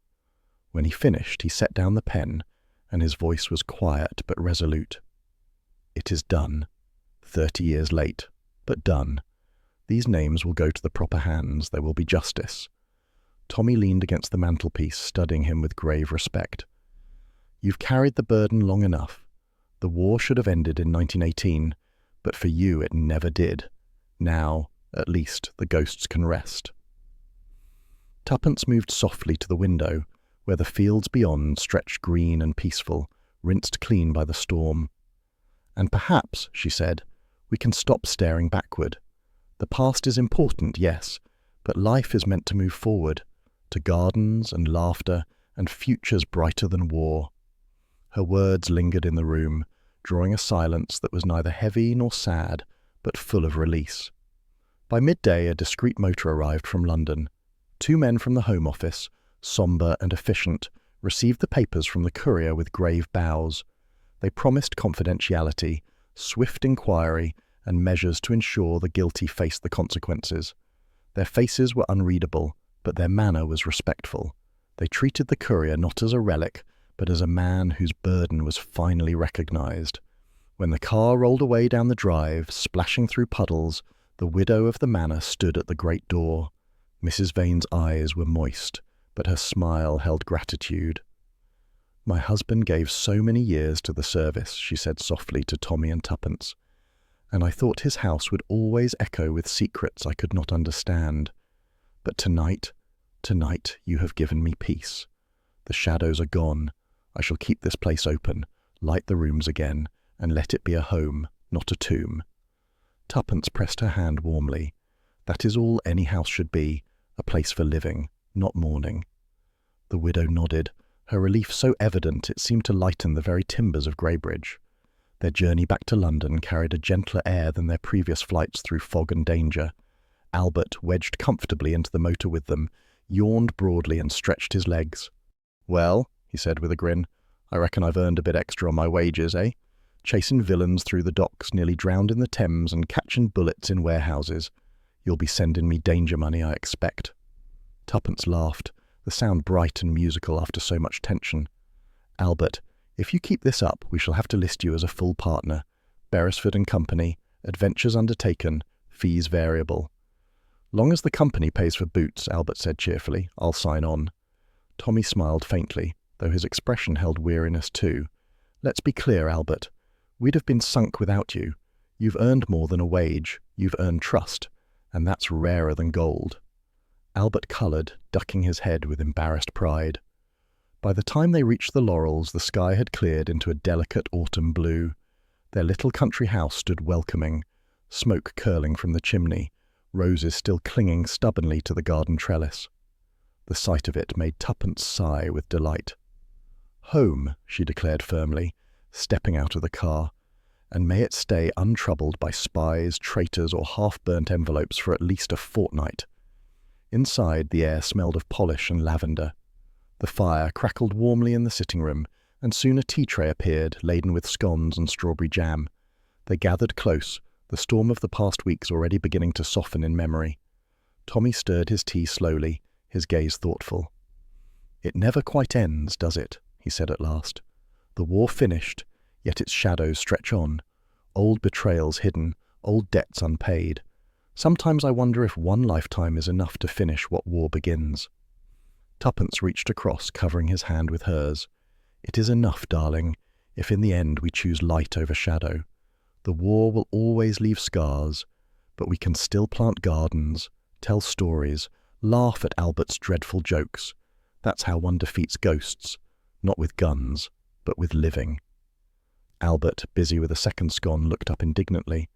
When he finished, he set down the pen, and his voice was quiet but resolute. It is done. 30 years late, but done. These names will go to the proper hands. There will be justice. Tommy leaned against the mantelpiece, studying him with grave respect. You've carried the burden long enough. The war should have ended in 1918, but for you it never did. Now, at least, the ghosts can rest. Tuppence moved softly to the window, where the fields beyond stretched green and peaceful, rinsed clean by the storm. And perhaps, she said, we can stop staring backward. The past is important, yes, but life is meant to move forward, to gardens and laughter and futures brighter than war. Her words lingered in the room, drawing a silence that was neither heavy nor sad, but full of release. By midday, a discreet motor arrived from London. 2 men from the Home Office, sombre and efficient, received the papers from the courier with grave bows. They promised confidentiality, swift inquiry, and measures to ensure the guilty faced the consequences. Their faces were unreadable, but their manner was respectful. They treated the courier not as a relic, but as a man whose burden was finally recognized. When the car rolled away down the drive, splashing through puddles, the widow of the manor stood at the great door. Mrs. Vane's eyes were moist, but her smile held gratitude. My husband gave so many years to the service, she said softly to Tommy and Tuppence, and I thought his house would always echo with secrets I could not understand. But tonight you have given me peace. The shadows are gone. I shall keep this place open, light the rooms again, and let it be a home, not a tomb. Tuppence pressed her hand warmly. That is all any house should be, a place for living, not mourning. The widow nodded, her relief so evident it seemed to lighten the very timbers of Greybridge. Their journey back to London carried a gentler air than their previous flights through fog and danger. Albert, wedged comfortably into the motor with them, yawned broadly and stretched his legs. Well, he said with a grin, I reckon I've earned a bit extra on my wages, eh? Chasing villains through the docks, nearly drowned in the Thames and catching bullets in warehouses. You'll be sending me danger money, I expect. Tuppence laughed, the sound bright and musical after so much tension. Albert, if you keep this up, we shall have to list you as a full partner. Beresford and Company, adventures undertaken, fees variable. "Long as the company pays for boots," Albert said cheerfully, "I'll sign on." Tommy smiled faintly, though his expression held weariness too. "Let's be clear, Albert. We'd have been sunk without you. You've earned more than a wage. You've earned trust, and that's rarer than gold." Albert coloured, ducking his head with embarrassed pride. By the time they reached the Laurels, the sky had cleared into a delicate autumn blue. Their little country house stood welcoming, smoke curling from the chimney, roses still clinging stubbornly to the garden trellis. The sight of it made Tuppence sigh with delight. "Home," she declared firmly, stepping out of the car, "and may it stay untroubled by spies, traitors, or half-burnt envelopes for at least a fortnight." Inside, the air smelled of polish and lavender. The fire crackled warmly in the sitting room, and soon a tea tray appeared, laden with scones and strawberry jam. They gathered close, the storm of the past weeks already beginning to soften in memory. Tommy stirred his tea slowly, his gaze thoughtful. "It never quite ends, does it?" he said at last. "The war finished, yet its shadows stretch on. Old betrayals hidden, old debts unpaid. Sometimes I wonder if one lifetime is enough to finish what war begins." Tuppence reached across, covering his hand with hers. "It is enough, darling, if in the end we choose light over shadow. The war will always leave scars, but we can still plant gardens, tell stories, laugh at Albert's dreadful jokes. That's how one defeats ghosts, not with guns, but with living." Albert, busy with a second scone, looked up indignantly.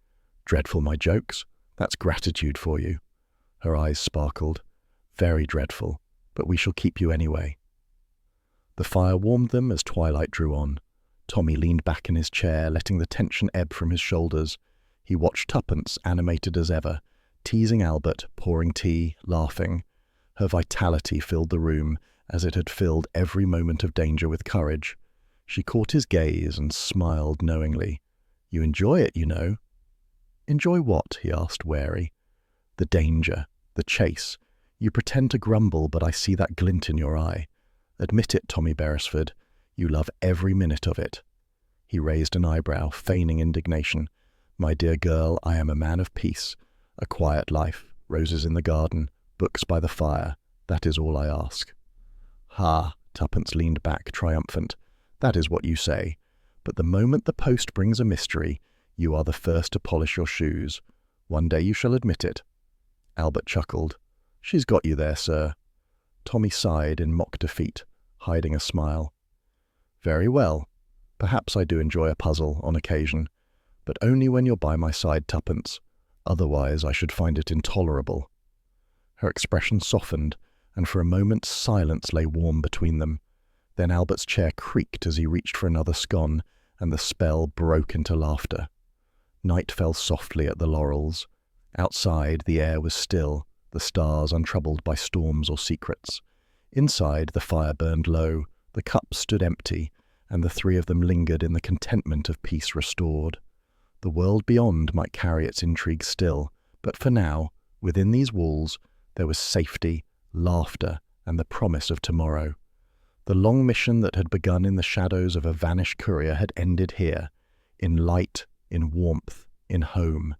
"Dreadful, my jokes? That's gratitude for you." Her eyes sparkled. "Very dreadful, but we shall keep you anyway." The fire warmed them as twilight drew on. Tommy leaned back in his chair, letting the tension ebb from his shoulders. He watched Tuppence, animated as ever, teasing Albert, pouring tea, laughing. Her vitality filled the room, as it had filled every moment of danger with courage. She caught his gaze and smiled knowingly. "You enjoy it, you know." "Enjoy what?" he asked, wary. "The danger, the chase. You pretend to grumble, but I see that glint in your eye. Admit it, Tommy Beresford. You love every minute of it." He raised an eyebrow, feigning indignation. "My dear girl, I am a man of peace. A quiet life, roses in the garden, books by the fire. That is all I ask." "Ha!" Tuppence leaned back, triumphant. "That is what you say. But the moment the post brings a mystery, you are the first to polish your shoes. One day you shall admit it." Albert chuckled. "She's got you there, sir." Tommy sighed in mock defeat, hiding a smile. "Very well. Perhaps I do enjoy a puzzle on occasion, but only when you're by my side, Tuppence. Otherwise I should find it intolerable." Her expression softened, and for a moment silence lay warm between them. Then Albert's chair creaked as he reached for another scone, and the spell broke into laughter. Night fell softly at the Laurels. Outside, the air was still, the stars untroubled by storms or secrets. Inside, the fire burned low, the cups stood empty, and the three of them lingered in the contentment of peace restored. The world beyond might carry its intrigues still, but for now, within these walls, there was safety, laughter, and the promise of tomorrow. The long mission that had begun in the shadows of a vanished courier had ended here, in light, in warmth, in home.